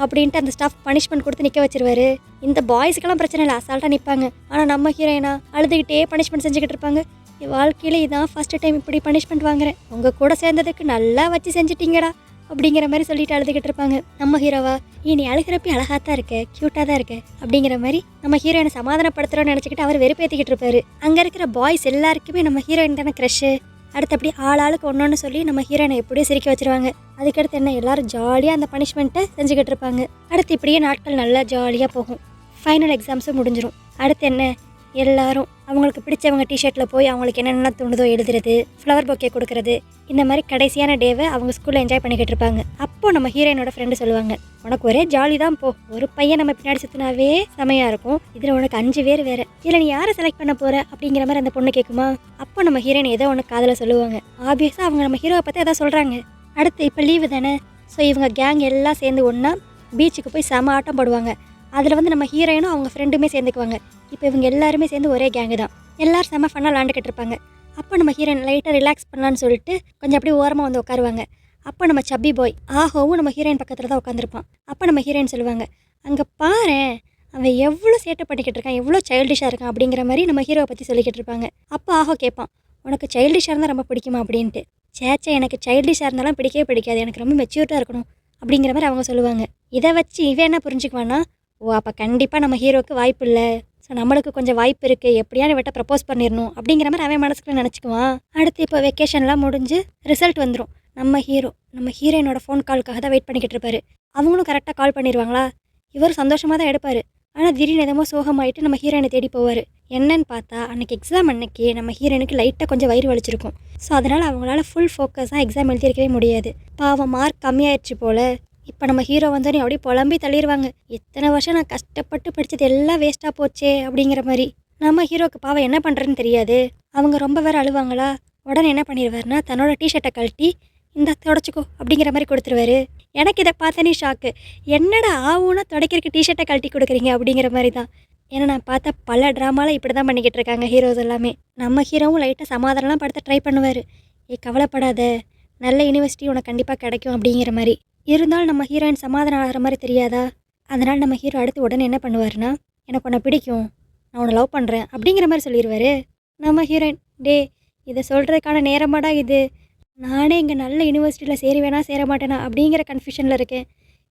அப்படின்ட்டு அந்த ஸ்டாஃப் பனிஷ்மெண்ட் கொடுத்து நிற்க வச்சிருவாரு. இந்த பாய்ஸுக்கெல்லாம் பிரச்சனை இல்லை, அசால்ட்டாக நிற்பாங்க. ஆனால் நம்ம ஹீரோயினா அழுதுகிட்டே பனிஷ்மெண்ட் செஞ்சுக்கிட்டு இருப்பாங்க. என் வாழ்க்கையில் இதான் ஃபஸ்ட்டு டைம் இப்படி பனிஷ்மெண்ட் வாங்குறேன், உங்கள் கூட சேர்ந்ததுக்கு நல்லா வச்சு செஞ்சுட்டீங்கடா அப்படிங்கிற மாதிரி சொல்லிட்டு அழுதுகிட்டு இருப்பாங்க. நம்ம ஹீரோவா, நீ அழுகிறப்ப அழகாக தான் இருக்க, க்யூட்டாக தான் இருக்க அப்படிங்கிற மாதிரி நம்ம ஹீரோயினை சமாதானப்படுத்துகிறோன்னு நினச்சிக்கிட்டு அவர் வெறுப்பேற்றிக்கிட்டு இருப்பாரு. அங்கே இருக்கிற பாய்ஸ் எல்லாருக்குமே நம்ம ஹீரோயின் தானே க்ரஷ்ஷு. அடுத்து அப்படி ஆளுக்கு ஒன்று சொல்லி நம்ம ஹீரோயினை எப்படியோ சிரிக்க வச்சுருவாங்க. அதுக்கடுத்து என்ன, எல்லாரும் ஜாலியாக அந்த பனிஷ்மெண்ட்டை செஞ்சுக்கிட்டு இருப்பாங்க. அடுத்து இப்படியே நாட்கள் நல்லா ஜாலியாக போகும். ஃபைனல் எக்ஸாம்ஸும் முடிஞ்சிடும். அடுத்து என்ன, எல்லாரும் அவங்களுக்கு பிடிச்சவங்க டிஷர்ட்டில் போய் அவங்களுக்கு என்னென்ன தோணுதோ எழுதுறது, ஃப்ளவர் பொக்கே கொடுக்குறது, இந்த மாதிரி கடைசியான டேவை அவங்க ஸ்கூலில் என்ஜாய் பண்ணிக்கிட்டு இருப்பாங்க. அப்போது நம்ம ஹீரோயினோட ஃப்ரெண்டு சொல்லுவாங்க, உனக்கு ஒரே ஜாலி தான் போ, ஒரு பையன் நம்ம பின்னாடி சுற்றினாவே செமையாக இருக்கும், இதில் உனக்கு 5 பேர் வேறு, இல்லை நீ யாரை செலக்ட் பண்ண போகிற அப்படிங்கிற மாதிரி அந்த பொண்ணு கேட்குமா. அப்போ நம்ம ஹீரோயின் ஏதோ ஒன்று காதில் சொல்லுவாங்க. ஆப்வியஸாக அவங்க நம்ம ஹீரோவை பற்றி எதாவது சொல்கிறாங்க. அடுத்து இப்போ லீவு தானே, ஸோ இவங்க கேங் எல்லாம் சேர்ந்து ஒன்றா பீச்சுக்கு போய் செம ஆட்டம் போடுவாங்க. அதில் நம்ம ஹீரோயினும் அவங்க ஃப்ரெண்டுமே சேர்ந்துக்குவாங்க. இப்போ இவங்க எல்லாருமே சேர்ந்து ஒரே கேங்கு தான். எல்லோரும் செம்ம ஃபன்னாக விளாண்டுக்கிட்டு இருப்பாங்க. அப்போ நம்ம ஹீரோயின் லைட்டாக ரிலாக்ஸ் பண்ணலான்னு சொல்லிட்டு கொஞ்சம் அப்படியே ஓரமாக உட்காருவாங்க. அப்போ நம்ம சப்பி பாய் ஆஹோவும் நம்ம ஹீரோயின் பக்கத்தில் தான் உட்காந்துருப்பான். அப்போ நம்ம ஹீரோயின் சொல்லுவாங்க, அங்கே பாரேன் அவன் எவ்வளோ சேட்டை பண்ணிக்கிட்டு இருக்கான், எவ்வளோ சைல்டிஷாக இருக்கான் அப்படிங்கிற மாதிரி நம்ம ஹீரோவை பற்றி சொல்லிக்கிட்டு இருப்பாங்க. அப்போ ஆஹோ கேட்பான், உனக்கு சைல்டிஷாக இருந்தால் ரொம்ப பிடிக்குமா அப்படின்ட்டு. சேச்சா, எனக்கு சைல்டிஷாக இருந்தாலும் பிடிக்கவே பிடிக்காது, எனக்கு ரொம்ப மெச்சூர்டாக இருக்கணும் அப்படிங்கிற மாதிரி அவங்க சொல்லுவாங்க. இதை வச்சு இவன் என்ன புரிஞ்சுக்குவான்னா, ஓ அப்போ கண்டிப்பாக நம்ம ஹீரோவுக்கு வாய்ப்பு இல்லை, ஸோ நம்மளுக்கு கொஞ்சம் வாய்ப்பு இருக்குது, எப்படியான விட்ட ப்ரப்போஸ் பண்ணிடணும் அப்படிங்கிற மாதிரி அவன் மனசுக்குள்ள நினச்சிக்குவான். அடுத்து இப்போ வெக்கேஷன்லாம் முடிஞ்சு ரிசல்ட் வந்துடும். நம்ம ஹீரோயினோட ஃபோன் காலுக்காக தான் வெயிட் பண்ணிக்கிட்டு இருப்பாரு. அவங்களும் கரெக்டாக கால் பண்ணிடுவாங்களா. இவர் சந்தோஷமாக தான் எடுப்பார். ஆனால் திடீர்னு எதமோ சோகமாயிட்டு நம்ம ஹீரோயினை தேடி போவார். என்னன்னு பார்த்தா அன்றைக்கி எக்ஸாம் அன்னைக்கு நம்ம ஹீரோயினுக்கு லைட்டாக கொஞ்சம் வயிறு வலிச்சிருக்கும். ஸோ அதனால் அவங்களால ஃபுல் ஃபோக்கஸாக எக்ஸாம் எழுதியிருக்கவே முடியாது. பாவம் மார்க் கம்மியாயிடுச்சு போல். இப்போ நம்ம ஹீரோ வந்தோடனே அப்படியே புலம்பி தள்ளிடுவாங்க. இத்தனை வருஷம் நான் கஷ்டப்பட்டு படித்தது எல்லாம் வேஸ்ட்டாக போச்சே அப்படிங்கிற மாதிரி. நம்ம ஹீரோக்கு பாவம் என்ன பண்ணுறதுன்னு தெரியாது. அவங்க ரொம்ப வேறு அழுவாங்களா, உடனே என்ன பண்ணிடுவாருன்னா தன்னோட டிஷர்ட்டை கழட்டி இந்த தொடச்சிக்கோ அப்படிங்கிற மாதிரி கொடுத்துருவாரு. எனக்கு இதை பார்த்தனே ஷாக்கு. என்னடா ஆவுன்னா துடைக்கிறதுக்கு டிஷர்ட்டை கழட்டி கொடுக்குறீங்க அப்படிங்கிற மாதிரி தான். ஏன்னா நான் பார்த்த பல ட்ராமாவில் இப்படி தான் பண்ணிக்கிட்டு இருக்காங்க ஹீரோஸ் எல்லாமே. நம்ம ஹீரோவும் லைட்டாக சமாதானம்லாம் படுத்த ட்ரை பண்ணுவார். கவலைப்படாத, நல்ல யூனிவர்சிட்டி உனக்கு கண்டிப்பாக கிடைக்கும் அப்படிங்கிற மாதிரி. இருந்தாலும் நம்ம ஹீரோயின் சமாதானம் ஆகிற மாதிரி தெரியாதா. அதனால் நம்ம ஹீரோ அடுத்து உடனே என்ன பண்ணுவார்னா, எனக்கு உன்னை பிடிக்கும், நான் உன்னை லவ் பண்ணுறேன் அப்படிங்கிற மாதிரி சொல்லிடுவார். நம்ம ஹீரோயின், டே இதை சொல்கிறதுக்கான நேரமாடா இது, நானே இங்கே நல்ல யூனிவர்சிட்டியில் சேருவேனா சேர மாட்டேனா அப்படிங்கிற கன்ஃபியூஷனில் இருக்கேன்,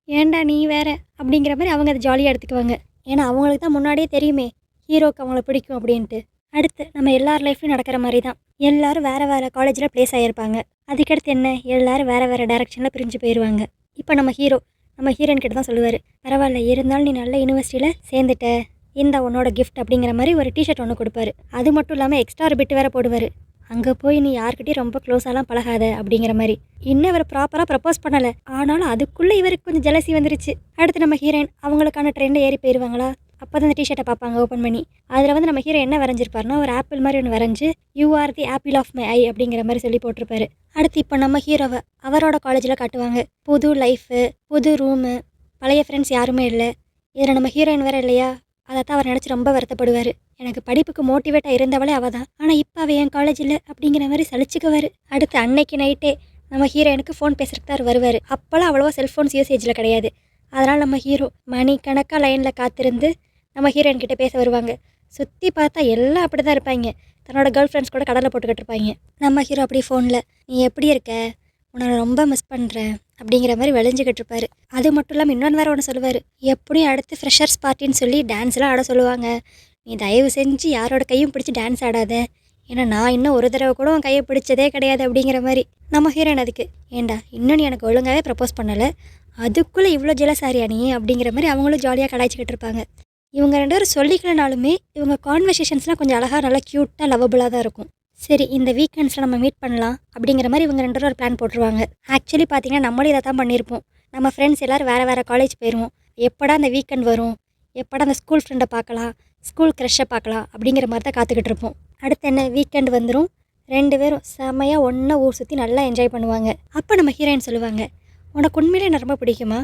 ஏன்டா நீ வேறு அப்படிங்கிற மாதிரி அவங்க அதை ஜாலியாக எடுத்துக்குவாங்க. ஏன்னா அவங்களுக்கு தான் முன்னாடியே தெரியுமே ஹீரோக்கு அவங்கள பிடிக்கும் அப்படின்ட்டு. அடுத்து நம்ம எல்லார் லைஃப்லையும் நடக்கிற மாதிரி தான். எல்லோரும் வேறு வேறு காலேஜில் ப்ளேஸ் ஆகியிருப்பாங்க. அதுக்கடுத்து என்ன, எல்லோரும் வேறு வேறு டைரெக்ஷனில் பிரிஞ்சு போயிடுவாங்க. இப்போ நம்ம ஹீரோயின் கிட்ட தான் சொல்லுவார், பரவாயில்ல இருந்தாலும் நீ நல்ல யூனிவர்சிட்டியில் சேர்ந்துட்ட, இந்த உன்னோட கிஃப்ட் அப்படிங்கிற மாதிரி ஒரு டிஷர்ட் ஒன்று கொடுப்பாரு. அது மட்டும் இல்லாமல் எக்ஸ்ட்ரா ஒரு பிட்டு வேறு போடுவார், அங்கே போய் நீ யார்கிட்டையும் ரொம்ப க்ளோஸாலாம் பழகாத அப்படிங்கிற மாதிரி. இன்னும் இவர் ப்ராப்பராக ப்ரப்போஸ் பண்ணலை, ஆனாலும் அதுக்குள்ளே இவருக்கு கொஞ்சம் ஜெலசி வந்துருச்சு. அடுத்து நம்ம ஹீரோயின் அவங்களுக்கான ட்ரெண்டில் ஏறி போயிடுவாங்களா. அப்போ தான் அந்த டிஷர்ட்டை பார்ப்பாங்க ஓப்பன் பண்ணி. அதில் வந்து நம்ம ஹீரோ என்ன வரைஞ்சிருப்பாருன்னா, ஒரு ஆப்பிள் மாதிரி ஒன்று வரைஞ்சி you are the apple of my eye அப்படிங்கிற மாதிரி சொல்லி போட்டிருப்பாரு. அடுத்து இப்போ நம்ம ஹீரோவை அவரோட காலேஜில் காட்டுவாங்க. புது லைஃபு, புது ரூமு, பழைய ஃப்ரெண்ட்ஸ் யாருமே இல்லை. இதில் நம்ம ஹீரோயின் வேறு இல்லையா, அதை தான் அவர் நினச்சி ரொம்ப வருத்தப்படுவார். எனக்கு படிப்புக்கு மோட்டிவேட்டாக இருந்தவளே அவள் தான், ஆனால் இப்போ அவள் என் காலேஜ் இல்லை அப்படிங்கிற மாதிரி சலிச்சுக்குவார். அடுத்து அன்னைக்கு நைட்டே நம்ம ஹீரோயினுக்கு ஃபோன் பேசுறதுக்கு தான் வருவார். அப்போல்லாம் அவ்வளோவா செல்ஃபோன்ஸ் யூசேஜில் கிடையாது. அதனால் நம்ம ஹீரோ மணிக்கணக்காக லைனில் காத்திருந்து நம்ம ஹீரோயின் கிட்டே பேச வருவாங்க. சுற்றி பார்த்தா எல்லாம் அப்படி தான் இருப்பாங்க. தன்னோட கேர்ள் ஃப்ரெண்ட்ஸ் கூட கடலை போட்டுக்கிட்டு இருப்பாங்க. நம்ம ஹீரோ அப்படி ஃபோனில் நீ எப்படி இருக்க, உன்னை ரொம்ப மிஸ் பண்ணுறேன் அப்படிங்கிற மாதிரி விளைஞ்சிக்கிட்டு இருப்பார். அது மட்டும் இல்லாமல் இன்னொன்று வேறு ஒன்று சொல்லுவார், எப்படியும் அடுத்து ஃப்ரெஷர்ஸ் பார்ட்டின்னு சொல்லி டான்ஸ்லாம் ஆட சொல்லுவாங்க, நீ தயவு செஞ்சு யாரோட கையும் பிடிச்சி டான்ஸ் ஆடாத, ஏன்னா நான் இன்னும் ஒரு தடவை கூட உன் கையை பிடிச்சதே கிடையாது அப்படிங்கிற மாதிரி. நம்ம ஹீரோயின் அதுக்கு, ஏண்டா இன்னும் நீ எனக்கு ஒழுங்காகவே ப்ரப்போஸ் பண்ணலை, அதுக்குள்ளே இவ்வளோ ஜெலசாரியா நீ அப்படிங்கிற மாதிரி அவங்களும் ஜாலியாக கலாய்ச்சிக்கிட்டு இருப்பாங்க. இவங்க ரெண்டு பேரும் சொல்லிக்கலனாலுமே இவங்க கான்வர்சேஷன்ஸ்லாம் கொஞ்சம் அழகாக நல்லா க்யூட்டாக லவபுளாக தான் இருக்கும். சரி இந்த வீக்கெண்ட்ஸில் நம்ம மீட் பண்ணலாம் அப்படிங்கிற மாதிரி இவங்க ரெண்டு பேரும் ஒரு பிளான் போட்டுருவாங்க. ஆக்சுவலி பார்த்தீங்கன்னா நம்மளும் இதை தான் பண்ணியிருப்போம். நம்ம ஃப்ரெண்ட்ஸ் எல்லோரும் வேறு வேறு காலேஜ் போயிடுவோம். எப்படா அந்த வீக்கெண்ட் வரும், எப்படா அந்த ஸ்கூல் ஃப்ரெண்டை பார்க்கலாம், ஸ்கூல் க்ரஷ்ஷை பார்க்கலாம் அப்படிங்கிற மாதிரி தான் காத்துக்கிட்டு இருப்போம். அடுத்து என்ன, வீக்கெண்ட் வந்துடும், ரெண்டு பேரும் செம்மையாக ஒன்றா ஊர் சுற்றி நல்லா என்ஜாய் பண்ணுவாங்க. அப்போ நம்ம ஹீரோயின் சொல்லுவாங்க, உனக்கு உண்மையிலே என்ன ரொம்ப பிடிக்குமா,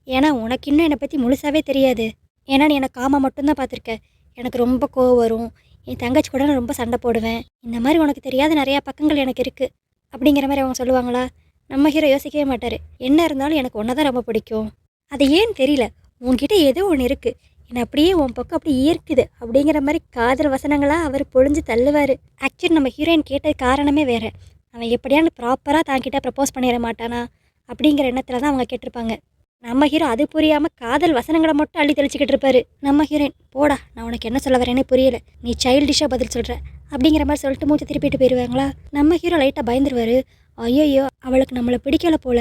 ஏன்னா உனக்கு இன்னும் என்னை பற்றி முழுசாகவே தெரியாது, ஏன்னா நீ எனக்கு காமா மட்டும்தான் பார்த்துருக்க, எனக்கு ரொம்ப கோவம் வரும், என் தங்கச்சி கூட நான் ரொம்ப சண்டை போடுவேன், இந்த மாதிரி உனக்கு தெரியாத நிறையா பக்கங்கள் எனக்கு இருக்குது அப்படிங்கிற மாதிரி அவங்க சொல்லுவாங்களா. நம்ம ஹீரோ யோசிக்கவே மாட்டார், என்ன இருந்தாலும் எனக்கு ஒன்றை தான் ரொம்ப பிடிக்கும், அது ஏன்னு தெரியல, உன்கிட்ட ஏதோ ஒன்று இருக்குது, என்னை அப்படியே உன் பக்கம் அப்படி ஈர்க்குது அப்படிங்கிற மாதிரி காதல் வசனங்களாக அவர் பொழிஞ்சு தள்ளுவார். ஆக்சுவலி நம்ம ஹீரோயின் கேட்டது காரணமே வேறு, அவன் எப்படியானு ப்ராப்பராக தான்கிட்ட ப்ரப்போஸ் பண்ணிட மாட்டானா அப்படிங்கிற எண்ணத்தில் தான் அவங்க கேட்டிருப்பாங்க. நம்ம ஹீரோ அது புரியாமல் காதல் வசனங்களை மட்டும் அள்ளி தெளிச்சிக்கிட்டு இருப்பாரு. நம்ம ஹீரோயின், போடா நான் உனக்கு என்ன சொல்ல வரேனே புரியல, நீ சைல்டிஷாக பதில் சொல்கிற அப்படிங்கிற மாதிரி சொல்லிட்டு மூச்சு திருப்பிட்டு போயிடுவாங்களா. நம்ம ஹீரோ லைட்டாக பயந்துருவார், ஐயோ அவளுக்கு நம்மளை பிடிக்கலை போல,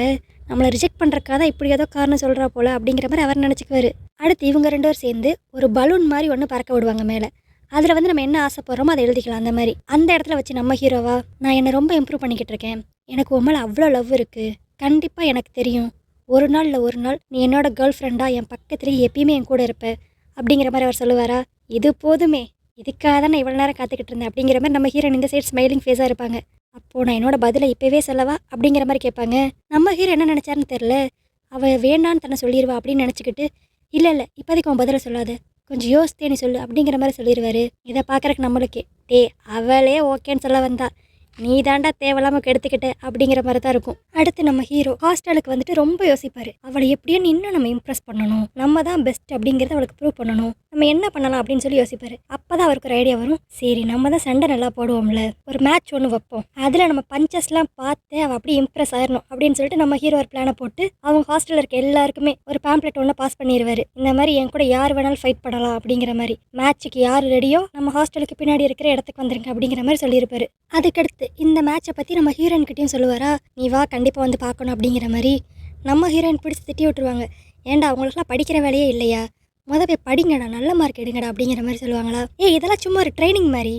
நம்மளை ரிஜெக்ட் பண்ணுறக்காக தான் இப்படி ஏதோ காரணம் சொல்கிறா போல அப்படிங்கிற மாதிரி அவர் நினச்சிக்குவார். அடுத்து இவங்க ரெண்டு பேரும் சேர்ந்து ஒரு பலூன் மாதிரி ஒன்று பறக்க விடுவாங்க மேலே. அதில் வந்து நம்ம என்ன ஆசைப்படுறோமோ அதை எழுதிக்கலாம். அந்த மாதிரி அந்த இடத்துல வச்சு நம்ம ஹீரோவா, நான் என்னை ரொம்ப இம்ப்ரூவ் பண்ணிக்கிட்டு இருக்கேன், எனக்கு உன் மேலே அவ்வளோ லவ் இருக்குது, கண்டிப்பாக எனக்கு தெரியும், ஒரு நாள் இல்லை ஒரு நாள் நீ என்னோட கேர்ள் ஃப்ரெண்டாக என் பக்கத்துலேயே எப்பயுமே என் கூட இருப்ப அப்படிங்கிற மாதிரி அவர் சொல்லுவாரா. இது போதுமே, இதுக்காக தான் நான் இவ்வளோ நேரம் காத்துக்கிட்டு இருந்தேன் அப்படிங்கிற மாதிரி நம்ம ஹீரோயின் இந்த சைட் ஸ்மைலிங் ஃபேஸாக இருப்பாங்க. அப்போது நான் என்னோட பதிலை இப்போவே சொல்லவா அப்படிங்கிற மாதிரி கேட்பாங்க. நம்ம ஹீரோ என்ன நினச்சாருன்னு தெரில, அவள் வேண்டான்னு தன்னை சொல்லிடுவா அப்படின்னு நினச்சிக்கிட்டு, இல்லை இப்போதைக்கு அவன் பதிலை சொல்லாத, கொஞ்சம் யோசித்தே நீ சொல்லு அப்படிங்கிற மாதிரி சொல்லிடுவார். இதை பார்க்குறக்கு நம்மளுக்கே, அவளே ஓகேன்னு சொல்ல வந்தா, நீ தாண்டா தேவையில்லாமல் கெடுத்துக்கிட்ட அப்படிங்கிற மாதிரி தான் இருக்கும். அடுத்து நம்ம ஹீரோ ஹாஸ்டலுக்கு வந்துட்டு ரொம்ப யோசிப்பார், அவளை எப்படியும் இன்னும் நம்ம இம்ப்ரெஸ் பண்ணணும், நம்ம தான் பெஸ்ட் அப்படிங்கிறத அவளுக்கு ப்ரூவ் பண்ணணும், நம்ம என்ன பண்ணலாம் அப்படின்னு சொல்லி யோசிப்பார். அப்போ தான் அவருக்கு ஒரு ஐடியா வரும், சரி நம்ம தான் சண்டை நல்லா போடுவோம்ல, ஒரு மேட்ச் ஒன்று வைப்போம், அதில் நம்ம பஞ்சஸ்லாம் பார்த்து அவள் அப்படியே இம்ப்ரெஸ் ஆயிடணும் அப்படின்னு சொல்லிட்டு நம்ம ஹீரோ ஒரு பிளானை போட்டு அவங்க ஹாஸ்டலில் இருக்க எல்லாருக்குமே ஒரு பேம்ப்ளெட் ஒன்று பாஸ் பண்ணிடுவார். இந்த மாதிரி என் கூட யார் வேணாலும் ஃபைட் பண்ணலாம் அப்படிங்கிற மாதிரி, மேட்ச்சுக்கு யார் ரெடியோ நம்ம ஹாஸ்டலுக்கு பின்னாடி இருக்கிற இடத்துக்கு வந்துருங்க அப்படிங்கிற மாதிரி சொல்லியிருப்பாரு. அதுக்கடுத்து இந்த மேட்சை பற்றி நம்ம ஹீரோயின் கிட்டையும் சொல்லுவாரா, நீ வா கண்டிப்பாக வந்து பார்க்கணும் அப்படிங்கிற மாதிரி. நம்ம ஹீரோயின் பிடிச்சி திட்டி விட்டுருவாங்க, ஏன்டா அவங்களுக்குலாம் படிக்கிற வேலையே இல்லையா, போய் படிங்கடா, நல்ல மார்க் எடுங்கடா அப்படிங்கிற மாதிரி சொல்லுவாங்களா. இதெல்லாம் சும்மா ஒரு ட்ரைனிங் மாதிரி,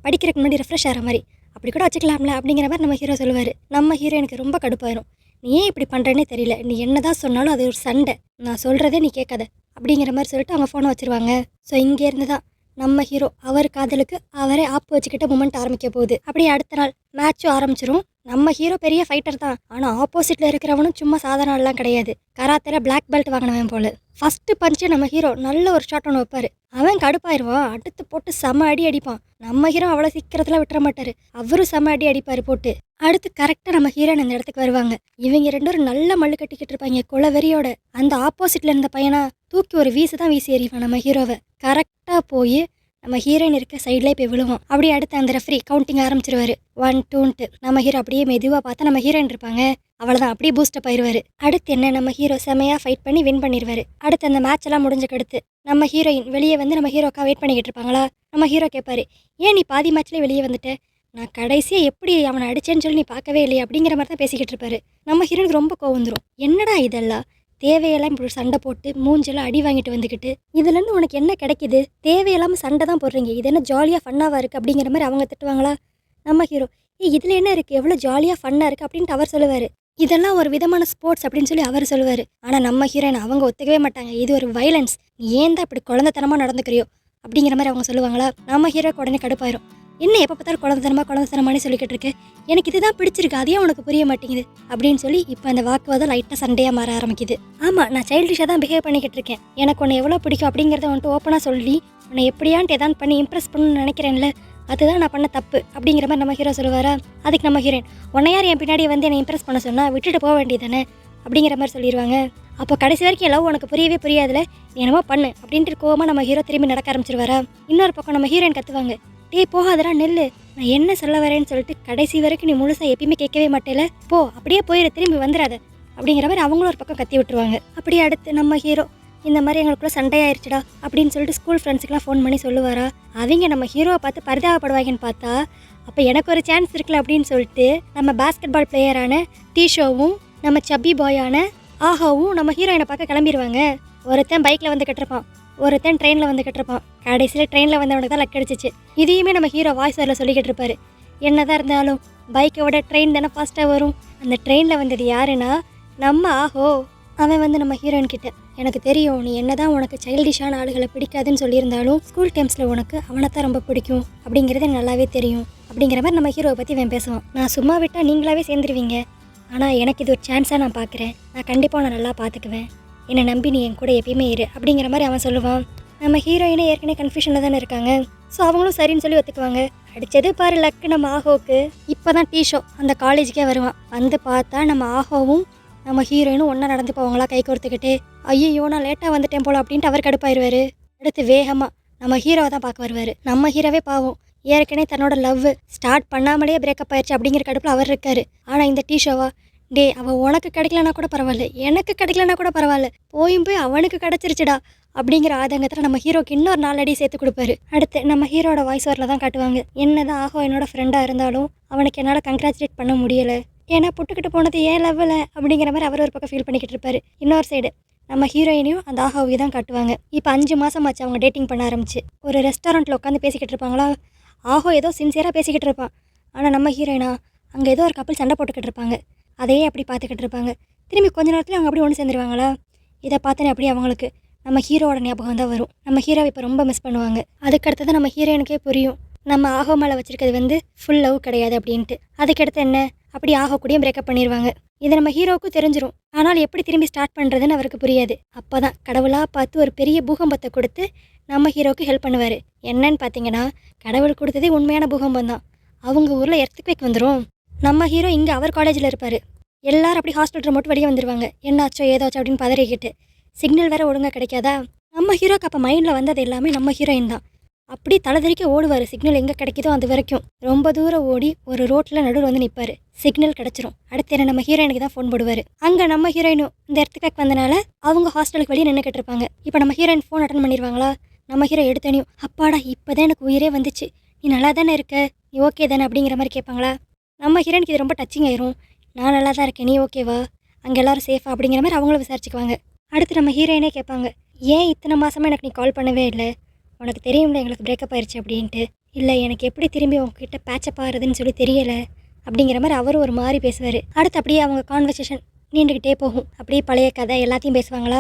படிக்கிறதுக்கு முன்னாடி ரெஃப்ரெஷ் ஆகிற மாதிரி, அப்படி கூட வச்சுக்கலாம்ல அப்படிங்கிற மாதிரி நம்ம ஹீரோ சொல்லுவார். நம்ம ஹீரோயினுக்கு ரொம்ப கடுப்பாயிரும், நீ ஏன் இப்படி பண்ணுறேன்னே தெரியல, நீ என்ன தான் சொன்னாலும் அது ஒரு சண்டை, நான் சொல்கிறதே நீ கேட்காத அப்படிங்கிற மாதிரி சொல்லிட்டு அவங்க ஃபோனை வச்சுருவாங்க. ஸோ இங்கேருந்து தான் நம்ம ஹீரோ அவர் காதலுக்கு அவரே ஆப்பு வச்சுக்கிட்ட மூமெண்ட் ஆரம்பிக்க போகுது. அப்படியே அடுத்த நாள் மேட்சும் ஆரம்பிச்சிரும். நம்ம ஹீரோ பெரிய ஃபைட்டர் தான், ஆனால் ஆப்போசிட்டில் இருக்கிறவனும் சும்மா சாதாரண ஆள்லாம் கிடையாது. கராத்தேல பிளாக் பெல்ட் வாங்கினவன் போல. ஃபர்ஸ்ட் பஞ்சே நம்ம ஹீரோ நல்ல ஒரு ஷாட் ஒன்று வைப்பார். அவன் கடுப்பாயிருவான், அடுத்து போட்டு செம அடி அடிப்பான். நம்ம ஹீரோ அவ்வளோ சீக்கிரத்தில் விட்டுற மாட்டார், அவரும் செம அடி அடிப்பார் போட்டு. அடுத்து கரெக்டாக நம்ம ஹீரோயின் அந்த இடத்துக்கு வருவாங்க. இவங்க ரெண்டு பேரும் நல்ல மல்லு கட்டிக்கிட்டு இருப்பாங்க கொலவெறியோட. அந்த ஆப்போசிட்ல இருந்த பையனா தூக்கி ஒரு தான் வீசி எறிவான் நம்ம ஹீரோவை. கரெக்டாக போய் நம்ம ஹீரோயின் இருக்க சைட்லேயே போய் விழுவோம். அப்படியே அடுத்து அந்த ரெஃப்ரி கவுண்டிங் ஆரம்பிச்சிருவாரு, 1 2ன்ட்டு. நம்ம ஹீரோ அப்படியே மெதுவாக பார்த்தா நம்ம ஹீரோயின் இருப்பாங்க, அவ்வளோதான் அப்படியே பூஸ்டப் ஆயிடுவார். அடுத்து என்ன, நம்ம ஹீரோ செமையாக ஃபைட் பண்ணி வின் பண்ணிடுவார். அடுத்து அந்த மேட்ச் எல்லாம் முடிஞ்சக்கடுத்து நம்ம ஹீரோயின் வெளியே வந்து நம்ம ஹீரோக்கா வெயிட் பண்ணிக்கிட்டு இருப்பாங்களா. நம்ம ஹீரோ கேட்பாரு, ஏன் நீ பாதி மேட்ச்லேயே வெளியே வந்துட்ட, நான் கடைசியாக எப்படி அவனை அடிச்சேன்னு சொல்லி நீ பார்க்கவே இல்லையா அப்படிங்கிற மாதிரி தான் பேசிக்கிட்டு இருப்பாரு. நம்ம ஹீரோனுக்கு ரொம்ப கோவம் வந்துடும். என்னடா இதெல்லாம் தேவையெல்லாம் இப்படி சண்டை போட்டு மூஞ்செல்லாம் அடி வாங்கிட்டு வந்துக்கிட்டு இதுலேருந்து உனக்கு என்ன கிடைக்கிது, தேவையில்லாமல் சண்டை தான் போடுறீங்க, இது என்ன ஜாலியாக ஃபன்னாக இருக்குது அப்படிங்கிற மாதிரி அவங்க திட்டுவாங்களா. நம்ம ஹீரோ, இதில் என்ன இருக்குது, எவ்வளோ ஜாலியாக ஃபன்னாக இருக்குது அப்படின்ட்டு அவர் சொல்லுவார். இதெல்லாம் ஒரு விதமான ஸ்போர்ட்ஸ் அப்படின்னு சொல்லி அவர் சொல்லுவார். ஆனால் நம்ம ஹீரோயின் அவங்க ஒத்துக்கவே மாட்டாங்க, இது ஒரு வைலன்ஸ், நீ ஏன் தான் இப்படி குழந்தைத்தனமாக நடந்துக்கிறியோ அப்படிங்கிற மாதிரி அவங்க சொல்லுவாங்களா. நம்ம ஹீரோக்கு உடனே கடுப்பாயிரும். என்ன எப்போ பார்த்தாலும் குழந்தைத்தனமானே சொல்லிக்கிட்டு இருக்கு, எனக்கு இதுதான் பிடிச்சிருக்கு, அதையே உனக்கு புரிய மாட்டேங்குது அப்படின்னு சொல்லி இப்போ அந்த வாக்குவாதம் லைட்டாக சண்டையாக மாற ஆரம்பிக்குது. ஆமாம், நான் சைல்டிஷாக தான் பிஹேவ் பண்ணிக்கிட்டு இருக்கேன், எனக்கு உன்னை எவ்வளோ பிடிக்கும் அப்படிங்கிறத வந்துட்டு ஓப்பனாக சொல்லி உன்னை எப்படியான்ட்டு எதாவது பண்ணி இம்ப்ரெஸ் பண்ணணும்னு நினைக்கிறேன்ல, அதுதான் நான் பண்ண தப்பு அப்படிங்கிற மாதிரி நம்ம ஹீரோ சொல்லுவாரா. அதுக்கு நம்ம ஹீரோயின், உன்னை யார் என் பின்னாடி வந்து என்னை இம்ப்ரெஸ் பண்ண சொன்னால் விட்டுட்டு போக வேண்டியதானே அப்படிங்கிற மாதிரி சொல்லிடுவாங்க. அப்போ கடைசி வரைக்கும் லவ் உனக்கு புரியவே புரியாதுல, நீ என்னமோ பண்ணு அப்படின்ட்டு கோவமாக நம்ம ஹீரோ திரும்பி நடக்க ஆரம்பிச்சிருவாரா. இன்னொரு பக்கம் நம்ம ஹீரோயின் கத்துவாங்க, டேய் போகாதடா நெல்லு, நான் என்ன சொல்ல வரேன்னு சொல்லிட்டு கடைசி வரைக்கும் நீ முழுசாக எப்பயுமே கேட்கவே மாட்டேல, போ அப்படியே போயிரு, திரும்பி வந்துடாத அப்படிங்கிற மாதிரி அவங்களும் ஒரு பக்கம் கத்தி விட்டுருவாங்க. அப்படியே அடுத்து நம்ம ஹீரோ, இந்த மாதிரி எங்களுக்குள்ள சண்டையாயிருச்சுடா அப்படின்னு சொல்லிட்டு ஸ்கூல் ஃப்ரெண்ட்ஸுக்குலாம் ஃபோன் பண்ணி சொல்லுவாரா. அவங்க நம்ம ஹீரோவை பார்த்து பரிதாபப்படுவாங்கன்னு பார்த்தா அப்போ எனக்கு ஒரு சான்ஸ் இருக்குல்ல அப்படின்னு சொல்லிட்டு நம்ம பாஸ்கெட் பால் பிளேயரான டீஷோவும் நம்ம சப்பி பாயான ஆஹாவும் நம்ம ஹீரோயினை பார்க்க கிளம்பிடுவாங்க. ஒருத்தன் பைக்கில் வந்து கட்டிருப்பான், ஒருத்தன் ட்ரெயினில் வந்து கட்டிருப்பான். கடைசியில் ட்ரெயினில் வந்தவனுக்கு தான் லக் அடிச்சிச்சு. இதையுமே நம்ம ஹீரோ வாய்ஸ் வரல சொல்லிக்கிட்டு இருப்பாரு. என்னதான் இருந்தாலும் பைக்கை விட ட்ரெயின் தானே ஃபாஸ்ட்டாக வரும். அந்த ட்ரெயினில் வந்தது யாருன்னா நம்ம ஆஹோ. அவன் வந்து நம்ம ஹீரோயின் கிட்ட, எனக்கு தெரியும் நீ என்னதான் உனக்கு சைல்டிஷான ஆளுகளை பிடிக்காதுன்னு சொல்லியிருந்தாலும் ஸ்கூல் டைம்ஸில் உனக்கு அவனை தான் ரொம்ப பிடிக்கும் அப்படிங்கிறது எனக்கு நல்லாவே தெரியும் அப்படிங்கிற மாதிரி நம்ம ஹீரோவை பற்றி அவன் பேசுவான். நான் சும்மா விட்டால் நீங்களாவே சேர்ந்துருவீங்க, ஆனால் எனக்கு இது ஒரு சான்ஸாக நான் பார்க்குறேன், நான் கண்டிப்பாக உன்னை நல்லா பார்த்துக்குவேன், என்னை நம்பி நீ என் கூட எப்பயுமே இரு அப்படிங்கிற மாதிரி அவன் சொல்லுவான். நம்ம ஹீரோயினே ஏற்கனவே கன்ஃபியூஷனில் தானே இருக்காங்க. ஸோ அவங்களும் சரின்னு சொல்லி ஒத்துக்குவாங்க. அடித்தது பாரு லக்கு நம்ம ஆஹோவுக்கு. இப்போ தான் டீஷோ அந்த காலேஜுக்கே வருவான். வந்து பார்த்தா நம்ம ஆஹோவும் நம்ம ஹீரோயினும் ஒன்றா நடந்து போவாங்களா கை கோர்த்துக்கிட்டு. ஐயோ நான் லேட்டாக வந்துட்டேன் போல அப்படின்ட்டு அவர் கடுப்பாயிருவார். அடுத்து வேகமாக நம்ம ஹீரோவை தான் பார்க்க வருவார். நம்ம ஹீரோவே பாவம், ஏற்கனவே தன்னோட லவ் ஸ்டார்ட் பண்ணாமலேயே பிரேக்கப் ஆயிடுச்சு அப்படிங்கிற கடுப்பில் அவர் இருக்காரு. ஆனால் இந்த டீஷோவா, டே அவள் உனக்கு கிடைக்கலனா கூட பரவாயில்ல, எனக்கு கிடைக்கலனா கூட பரவாயில்ல, போய் அவனுக்கு கிடச்சிருச்சுடா அப்படிங்கிற ஆதங்கத்தில் நம்ம ஹீரோக்கு இன்னொரு 4 அடி சேர்த்து கொடுப்பாரு. அடுத்து நம்ம ஹீரோட வாய்ஸ் ஓவரில் தான் காட்டுவாங்க, என்னதான் ஆஹோ என்னோட ஃப்ரெண்டாக இருந்தாலும் அவனுக்கு என்னால் கங்க்ராச்சுலேட் பண்ண முடியலை, ஏன்னா புட்டுக்கிட்டு போனது ஏன் லவ்வில் அப்படிங்கிற மாதிரி அவர் ஒரு பக்கம் ஃபீல் பண்ணிக்கிட்டு இருப்பாரு. இன்னொரு சைடு நம்ம ஹீரோயினையும் அந்த ஆஹோவை தான் காட்டுவாங்க. இப்போ 5 மாதம் ஆச்சு அவங்க டேட்டிங் பண்ண ஆரம்பிச்சு. ஒரு ரெஸ்டாரண்ட்டில் உட்காந்து பேசிக்கிட்டு இருப்பாங்களா. ஆஹோ ஏதோ சின்சியராக பேசிக்கிட்டு இருப்பான், ஆனால் நம்ம ஹீரோயினா அங்கே ஏதோ ஒரு கப்பல் சண்டை போட்டுக்கிட்டு இருப்பாங்க, அதையே அப்படி பார்த்துக்கிட்டு இருப்பாங்க. திரும்பி கொஞ்ச நேரத்தில் அவங்க அப்படி ஒன்று சேர்ந்துருவாங்களா. இதை பார்த்தோன்னே அப்படியே அவங்களுக்கு நம்ம ஹீரோவோட ஞாபகம் தான் வரும். நம்ம ஹீரோவை இப்போ ரொம்ப மிஸ் பண்ணுவாங்க. அதுக்கடுத்து தான் நம்ம ஹீரோயினுக்கே புரியும் நம்ம ஆஹோ மேலே வச்சிருக்கிறது வந்து ஃபுல் லவ் கிடையாது அப்படின்ட்டு. அதுக்கடுத்து என்ன, அப்படி ஆஹோ கூடயும் பிரேக்கப் பண்ணிடுவாங்க. இது நம்ம ஹீரோவுக்கும் தெரிஞ்சிடும். ஆனால் எப்படி திரும்பி ஸ்டார்ட் பண்ணுறதுன்னு அவருக்கு புரியாது. அப்போ தான் கடவுளாக பார்த்து ஒரு பெரிய பூகம்பத்தை கொடுத்து நம்ம ஹீரோவுக்கு ஹெல்ப் பண்ணுவார். என்னன்னு பார்த்தீங்கன்னா கடவுள் கொடுத்ததே உண்மையான பூகம்பம் தான். அவங்க ஊரில் எர்த்குவேக் வந்துடும். நம்ம ஹீரோ இங்கே அவர் காலேஜில் இருப்பார். எல்லாரும் அப்படி ஹாஸ்பிட்டல் மட்டும் வெளியே வந்துடுவாங்க. என்னாச்சோ ஏதாச்சோ அப்படின்னு பதறிக்கிட்டு. சிக்னல் வேறு ஒழுங்காக கிடைக்காதா. நம்ம ஹீரோக்கு அப்போ மைண்டில் வந்தது எல்லாமே நம்ம ஹீரோயின் தான். அப்படி தலைதறிக்க ஓடுவார், சிக்னல் எங்கே கிடைக்குதோ அது வரைக்கும். ரொம்ப தூரம் ஓடி ஒரு ரோட்டில் நடுவில் வந்து நிற்பார். சிக்னல் கிடச்சிரும். அடுத்து என்ன நம்ம ஹீரோயினுக்கு தான் ஃபோன் போடுவார். அங்கே நம்ம ஹீரோயினும் இந்த எர்த்குவேக் வந்தனால அவங்க ஹாஸ்டலுக்கு வெளியே நின்றுக்கிட்டு இருப்பாங்க. இப்போ நம்ம ஹீரோயின் ஃபோன் அட்டன் பண்ணிடுவாங்களா. நம்ம ஹீரோ எடுத்தனையும், அப்பாடா இப்போ தான் எனக்கு உயிரே வந்துச்சு, நீ நல்லா தானே இருக்க, நீ ஓகே தானே அப்படிங்கிற மாதிரி கேட்பாங்களா. நம்ம ஹீரோயினுக்கு இது ரொம்ப டச்சிங் ஆயிரும். நான் நல்லா தான் இருக்கேன், நீ ஓகேவா, அங்கே எல்லோரும் சேஃபா அப்படிங்கிற மாதிரி அவங்களும் விசாரிச்சுக்குவாங்க. அடுத்து நம்ம ஹீரோயினே கேட்பாங்க, ஏன் இத்தனை மாதமாக எனக்கு நீ கால் பண்ணவே இல்லை, உனக்கு தெரியும்ல எங்களுக்கு பிரேக்கப் ஆயிடுச்சு அப்படின்ட்டு. இல்லை எனக்கு எப்படி திரும்பி உங்ககிட்ட பேச்சப் ஆகிறதுன்னு சொல்லி தெரியலை, அப்படிங்கிற மாதிரி அவரும் ஒரு மாதிரி பேசுவார். அடுத்து அப்படியே அவங்க கான்வர்சேஷன் நீண்டுக்கிட்டே போகும். அப்படியே பழைய கதை எல்லாத்தையும் பேசுவாங்களா.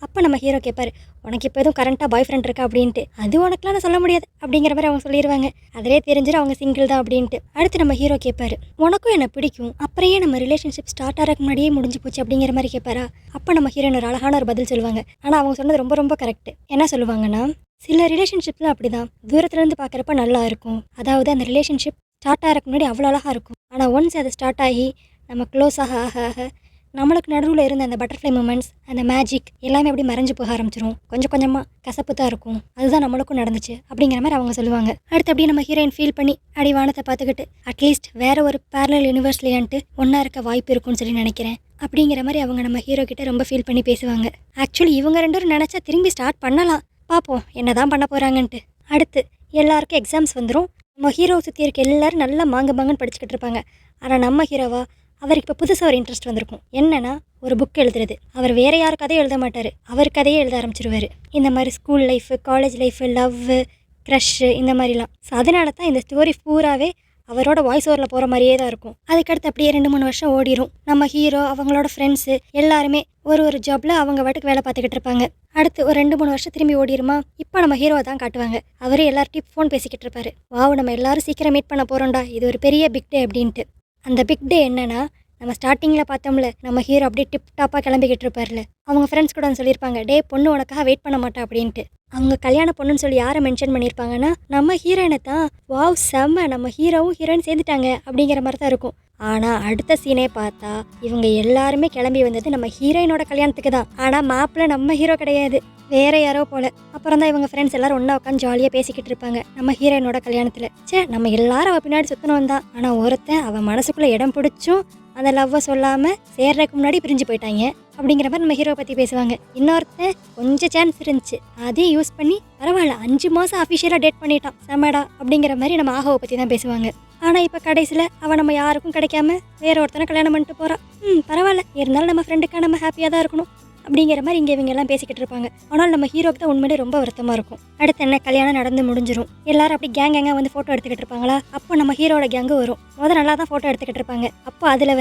அப்போ நம்ம ஹீரோ கேட்பார், உனக்கு இப்போ எதுவும் கரண்ட்டாக பாய் ஃப்ரெண்ட் இருக்கா அப்படின்ட்டு. அது உனக்குலாம் நான் சொல்ல முடியாது அப்படிங்கிற மாதிரி அவங்க சொல்லிடுவாங்க. அதிலே தெரிஞ்சிடும் அவங்க சிங்கிள் தான் அப்படின்ட்டு. அடுத்து நம்ம ஹீரோ கேட்பார், உனக்கும் என்ன பிடிக்கும், அப்புறையே நம்ம ரிலேஷன்ஷிப் ஸ்டார்ட் ஆகிறதுக்கு முன்னாடியே முடிஞ்சு போச்சு அப்படிங்கிற மாதிரி கேட்பாரா. அப்போ நம்ம ஹீரோயின் ஒரு அழகான ஒரு பதில் சொல்லுவாங்க. ஆனால் அவங்க சொன்னது ரொம்ப ரொம்ப கரெக்ட். என்ன சொல்லுவாங்கன்னா, சில ரிலேஷன்ஷிப்லாம் அப்படி தான், தூரத்துலேருந்து பார்க்குறப்ப நல்லா இருக்கும். அதாவது அந்த ரிலேஷன்ஷிப் ஸ்டார்ட் ஆகிறதுக்கு முன்னாடி அவ்வளோ அழகாக இருக்கும். ஆனால் ஒன்ஸ் அது ஸ்டார்ட் ஆகி நம்ம க்ளோஸ் ஆக ஆக ஆக நம்மளுக்கு நடுவில் இருந்த அந்த பட்டர்ஃப்ளை மூமெண்ட்ஸ், அந்த மேஜிக் எல்லாமே அப்படி மறைஞ்சு போக ஆரம்பிச்சிரும். கொஞ்சம் கொஞ்சமாக கசப்பு தான் இருக்கும். அதுதான் நம்மளுக்கும் நடந்துச்சு அப்படிங்கிற மாதிரி அவங்க சொல்லுவாங்க. அடுத்து அப்படியே நம்ம ஹீரோயின் ஃபீல் பண்ணி அடி வானத்தை பார்த்துக்கிட்டு, அட்லீஸ்ட் வேற ஒரு பேரலல் யூனிவர்ஸ்லேயான்ட்டு ஒன்றா இருக்க வாய்ப்பு இருக்குன்னு சொல்லி நினைக்கிறேன் அப்படிங்கிற மாதிரி அவங்க நம்ம ஹீரோ கிட்ட ரொம்ப ஃபீல் பண்ணி பேசுவாங்க. ஆக்சுவலி இவங்க ரெண்டு பேரும் நினச்சா திரும்பி ஸ்டார்ட் பண்ணலாம், பார்ப்போம் என்ன தான் பண்ண போகிறாங்கன்ட்டு. அடுத்து எல்லாருக்கும் எக்ஸாம்ஸ் வந்துடும். நம்ம ஹீரோவை சுற்றி இருக்க எல்லோரும் நல்லா மாங்கன்னு படிச்சுக்கிட்டு இருப்பாங்க. ஆனால் நம்ம ஹீரோவா அவருக்கு இப்போ புதுசாக ஒரு இன்ட்ரெஸ்ட் வந்திருக்கும். என்னென்னா ஒரு புக் எழுதுறது. அவர் வேறு யார் கதையும் எழுத மாட்டார், அவர் கதையே எழுத ஆரம்பிச்சிருவார். இந்த மாதிரி school life, college life, love, crush இந்த மாதிரிலாம். ஸோ அதனால தான் இந்த ஸ்டோரி பூராவே அவரோட வாய்ஸ் ஓவரில் போகிற மாதிரியே தான் இருக்கும். அதுக்கடுத்து அப்படியே 2-3 வருஷம் ஓடிடும். நம்ம ஹீரோ அவங்களோட ஃப்ரெண்ட்ஸு எல்லாருமே ஒரு ஜாபில் அவங்க வாட்டுக்கு வேலை பார்த்துக்கிட்டு இருப்பாங்க. அடுத்து ஒரு 2-3 வருஷம் திரும்பி ஓடிடுமா. இப்போ நம்ம ஹீரோவை தான் காட்டுவாங்க. அவரே எல்லார்ட்டையும் ஃபோன் பேசிக்கிட்டு இருப்பாரு. வாவ், நம்ம எல்லாரும் சீக்கிரம் மீட் பண்ண போகிறோம்டா, இது ஒரு பெரிய பிக் டே அப்படின்ட்டு. அந்த பிக் டே என்னன்னா, நம்ம ஸ்டார்டிங்கில் பார்த்தோம்ல, நம்ம ஹீரோ அப்படியே டிப் டாப்பாக கிளம்பிக்கிட்டு இருப்பார்ல. அவங்க ஃப்ரெண்ட்ஸ் கூட சொல்லியிருப்பாங்க, டே பொண்ணு உனக்காக வெயிட் பண்ண மாட்டா அப்படின்ட்டு. அவங்க கல்யாண பொண்ணுன்னு சொல்லி யாரை மென்ஷன் பண்ணியிருப்பாங்கன்னா, நம்ம ஹீரோயினை தான். வாவ் செம்ம, நம்ம ஹீரோவும் ஹீரோயின் சேர்ந்துட்டாங்க அப்படிங்கிற மாதிரி தான் இருக்கும். ஆனால் அடுத்த சீனே பார்த்தா இவங்க எல்லாருமே கிளம்பி வந்தது நம்ம ஹீரோயினோட கல்யாணத்துக்கு தான். ஆனால் மாப்பிள்ளை நம்ம ஹீரோ கிடையாது, வேற யாரோ போல. அப்புறம் தான் இவங்க ஃப்ரெண்ட்ஸ் எல்லாரும் ஒன்றா உட்காந்து ஜாலியாக பேசிக்கிட்டு இருப்பாங்க நம்ம ஹீரோயினோட கல்யாணத்தில். நம்ம எல்லாரும் அவள் பின்னாடி சுற்றினவன் தான். ஆனால் ஒருத்தன் அவன் மனசுக்குள்ளே இடம் பிடிச்சும் அந்த லவ்வை சொல்லாமல் சேர்றதுக்கு முன்னாடி பிரிஞ்சு போயிட்டாங்க அப்படிங்கிற மாதிரி நம்ம ஹீரோவை பற்றி பேசுவாங்க. இன்னொருத்தன் கொஞ்சம் சான்ஸ் இருந்துச்சு, அதையும் யூஸ் பண்ணி பரவாயில்ல 5 மாதம் அஃபிஷியலாக டேட் பண்ணிட்டான் செமடா அப்படிங்கிற மாதிரி நம்ம ஆகவை பற்றி தான் பேசுவாங்க. ஆனால் இப்போ கடைசியில் அவன் நம்ம யாருக்கும் கிடைக்காம வேற ஒருத்தனை கல்யாணம் பண்ணிட்டு போகிறான். பரவாயில்ல, இருந்தாலும் நம்ம ஃப்ரெண்டுக்காக நம்ம ஹாப்பியாக தான் இருக்கணும் அப்படிங்கிற மாதிரி இங்கே இவங்க எல்லாம் பேசிக்கிட்டு இருப்பாங்க. ஆனால் நம்ம ஹீரோக்கு தான் உண்மையிலே ரொம்ப வருத்தமாக இருக்கும். அடுத்து என்ன, கல்யாணம் நடந்து முடிஞ்சிடும். எல்லாரும் அப்படி கேங்காக வந்து ஃபோட்டோ எடுத்துக்கிட்டு இருப்பாங்களா. அப்போ நம்ம ஹீரோட கேங்கு வரும். நல்லா தான் ஃபோட்டோ எடுத்துக்கிட்டு இருப்பாங்க. அப்போ அதில்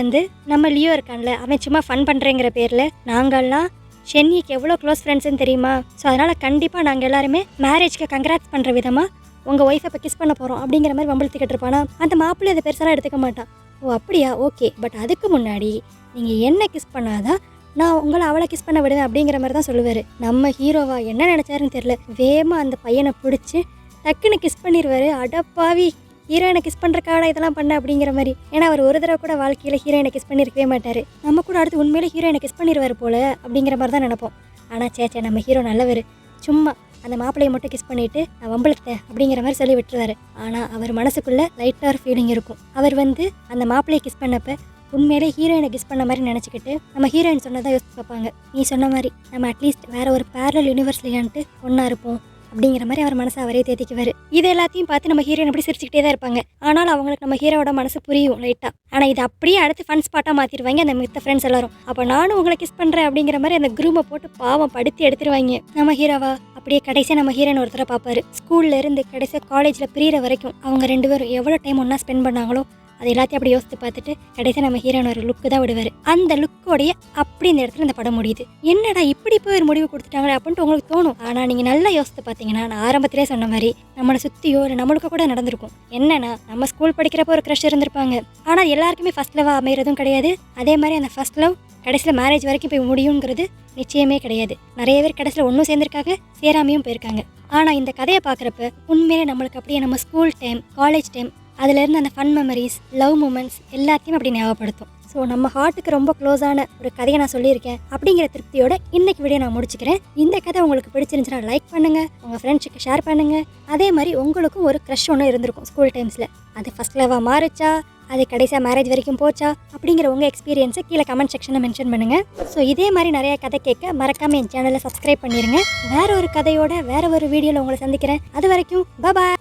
நம்ம லியோ இருக்கான்ல, அவன் சும்மா ஃபன் பண்ணுறேங்கிற பேரில் நாங்கள்லாம் ஷென்னிக்கு எவ்வளோ க்ளோஸ் ஃப்ரெண்ட்ஸ்ன்னு தெரியுமா. ஸோ அதனால் கண்டிப்பாக நாங்கள் எல்லாருமே மேரேஜ்க்கு கங்க்ராட்ஸ் பண்ணுற விதமாக உங்கள் ஒய்ஃபை இப்போ கிஸ் பண்ண போகிறோம் அப்படிங்கிற மாதிரி வம்பிழுத்துக்கிட்டு இருப்பானா. அந்த மாப்பிள்ளை அதை பெருசாலாம் எடுத்துக்க மாட்டான். ஓ அப்படியா, ஓகே, பட் அதுக்கு முன்னாடி நீங்கள் என்ன கிஸ் பண்ணாதான் நான் உங்களை அவளை கிஸ் பண்ண விடுவேன் அப்படிங்கிற மாதிரி தான் சொல்லுவார். நம்ம ஹீரோவா என்ன நினச்சாருன்னு தெரியல, வேகமாக அந்த பையனை பிடிச்சி டக்குன்னு கிஸ் பண்ணிடுவார். அடப்பாவி, ஹீரோயினை கிஸ் பண்ணுறக்காக இதெல்லாம் பண்ண அப்படிங்கிற மாதிரி. ஏன்னா அவர் ஒரு தடவை கூட வாழ்க்கையில் ஹீரோயினை கிஸ் பண்ணியிருக்கவே மாட்டார். நம்ம கூட அடுத்து உண்மையிலே ஹீரோயினை கிஸ் பண்ணிடுவார் போல அப்படிங்கிற மாதிரி தான் நினைப்போம். ஆனால் சேச்சே, நம்ம ஹீரோ நல்லவர். சும்மா அந்த மாப்பிள்ளையை மட்டும் கிஸ் பண்ணிவிட்டு நான் வம்பிழுத்தேன் அப்படிங்கிற மாதிரி சொல்லி விட்டுருவார். ஆனால் அவர் மனசுக்குள்ளே லைட்டாக ஒரு ஃபீலிங் இருக்கும். அவர் அந்த மாப்பிள்ளையை கிஸ் பண்ணப்போ உண்மையிலே ஹீரோயினை கிஸ் பண்ண மாதிரி நினச்சிக்கிட்டு நம்ம ஹீரோயின் சொன்னதான் யோசிச்சு பார்ப்பாங்க. நீ சொன்ன மாதிரி நம்ம அட்லீஸ்ட் வேற ஒரு பேரலல் யூனிவர்ஸ்லையான்ட்டு ஒன்றா இருப்போம் அப்படிங்கிற மாதிரி அவர் மனசை அவரே தேத்திக்குவார். இது எல்லாத்தையும் பார்த்து நம்ம ஹீரோயின் அப்படி சிரிச்சுக்கிட்டே தான் இருப்பாங்க. ஆனால் அவங்களுக்கு நம்ம ஹீரோவோட மனசு புரியும் லைட்டாக. ஆனால் இது அப்படியே அடுத்து ஃபன் ஸ்பாட்டாக மாற்றிடுவாங்க அந்த மித்த ஃப்ரெண்ட்ஸ் எல்லாரும். அப்போ நானும் உங்களை கிஸ் பண்ணுறேன் அப்படிங்கிற மாதிரி அந்த குரூமை போட்டு பாவம் படுத்தி எடுத்துருவாங்க. நம்ம ஹீரோவா அப்படியே கடைசியாக நம்ம ஹீரோயின் ஒருத்தரை பார்ப்பாரு. ஸ்கூல்ல இருந்து கடைசியாக காலேஜில் பிரியிற வரைக்கும் அவங்க 2 பேரும் எவ்வளோ டைம் ஒன்றா ஸ்பெண்ட் பண்ணாங்களோ அது எல்லாத்தையும் அப்படி யோசித்து பார்த்துட்டு கடைசியாக நம்ம ஹீரோயின் ஒரு லுக்கு தான் விடுவார். அந்த லுக்கோடைய அப்படி இந்த இடத்துல இந்த படம் முடியுது. என்னடா இப்படி போய் ஒரு முடிவு கொடுத்துட்டாங்களே அப்படின்ட்டு உங்களுக்கு தோணும். ஆனால் நீங்கள் நல்லா யோசித்து பார்த்தீங்கன்னா, நான் ஆரம்பத்திலே சொன்ன மாதிரி நம்மளை சுற்றியோ இல்லை நம்மளுக்கு கூட நடந்திருக்கும். என்னன்னா, நம்ம ஸ்கூல் படிக்கிறப்போ ஒரு க்ரஷ் இருந்திருப்பாங்க. ஆனால் எல்லாருக்குமே ஃபர்ஸ்ட் லவ் அமைகிறதும் கிடையாது. அதே மாதிரி அந்த ஃபர்ஸ்ட் லவ் கடைசியில் மேரேஜ் வரைக்கும் போய் முடியுங்கிறது நிச்சயமே கிடையாது. நிறைய பேர் கடைசியில் ஒன்றும் சேர்ந்துருக்காங்க, சேராமையும் போயிருக்காங்க. ஆனால் இந்த கதையை பார்க்குறப்ப உண்மையிலே நம்மளுக்கு அப்படியே நம்ம ஸ்கூல் டைம், காலேஜ் டைம், அதுலேருந்து அந்த ஃபன் மெமரிஸ், லவ் மூமெண்ட்ஸ் எல்லாத்தையும் அப்படி ஞாபகப்படுத்தும். ஸோ நம்ம ஹார்ட்டுக்கு ரொம்ப க்ளோஸான ஒரு கதையை நான் சொல்லியிருக்கேன் அப்படிங்கிற திருப்தியோட இன்னைக்கு வீடியோ நான் முடிச்சுக்கிறேன். இந்த கதை உங்களுக்கு பிடிச்சிருந்துச்சுன்னா லைக் பண்ணுங்கள், உங்கள் ஃப்ரெண்ட்ஸுக்கு ஷேர் பண்ணுங்கள். அதே மாதிரி உங்களுக்கும் ஒரு க்ரஷ் ஒன்று இருந்திருக்கும் ஸ்கூல் டைம்ஸில். அது ஃபர்ஸ்ட் லவ்வாக மாறிச்சா, அது கடைசியாக மேரேஜ் வரைக்கும் போச்சா அப்படிங்கிற உங்கள் எக்ஸ்பீரியன்ஸை கீழே கமெண்ட் செக்ஷனில் மென்ஷன் பண்ணுங்கள். ஸோ இதே மாதிரி நிறைய கதை கேட்க மறக்காமல் என் சேனலை சப்ஸ்கிரைப் பண்ணிடுங்க. வேற ஒரு கதையோட வேற ஒரு வீடியோவில் உங்களை சந்திக்கிறேன். அது வரைக்கும் பாய்.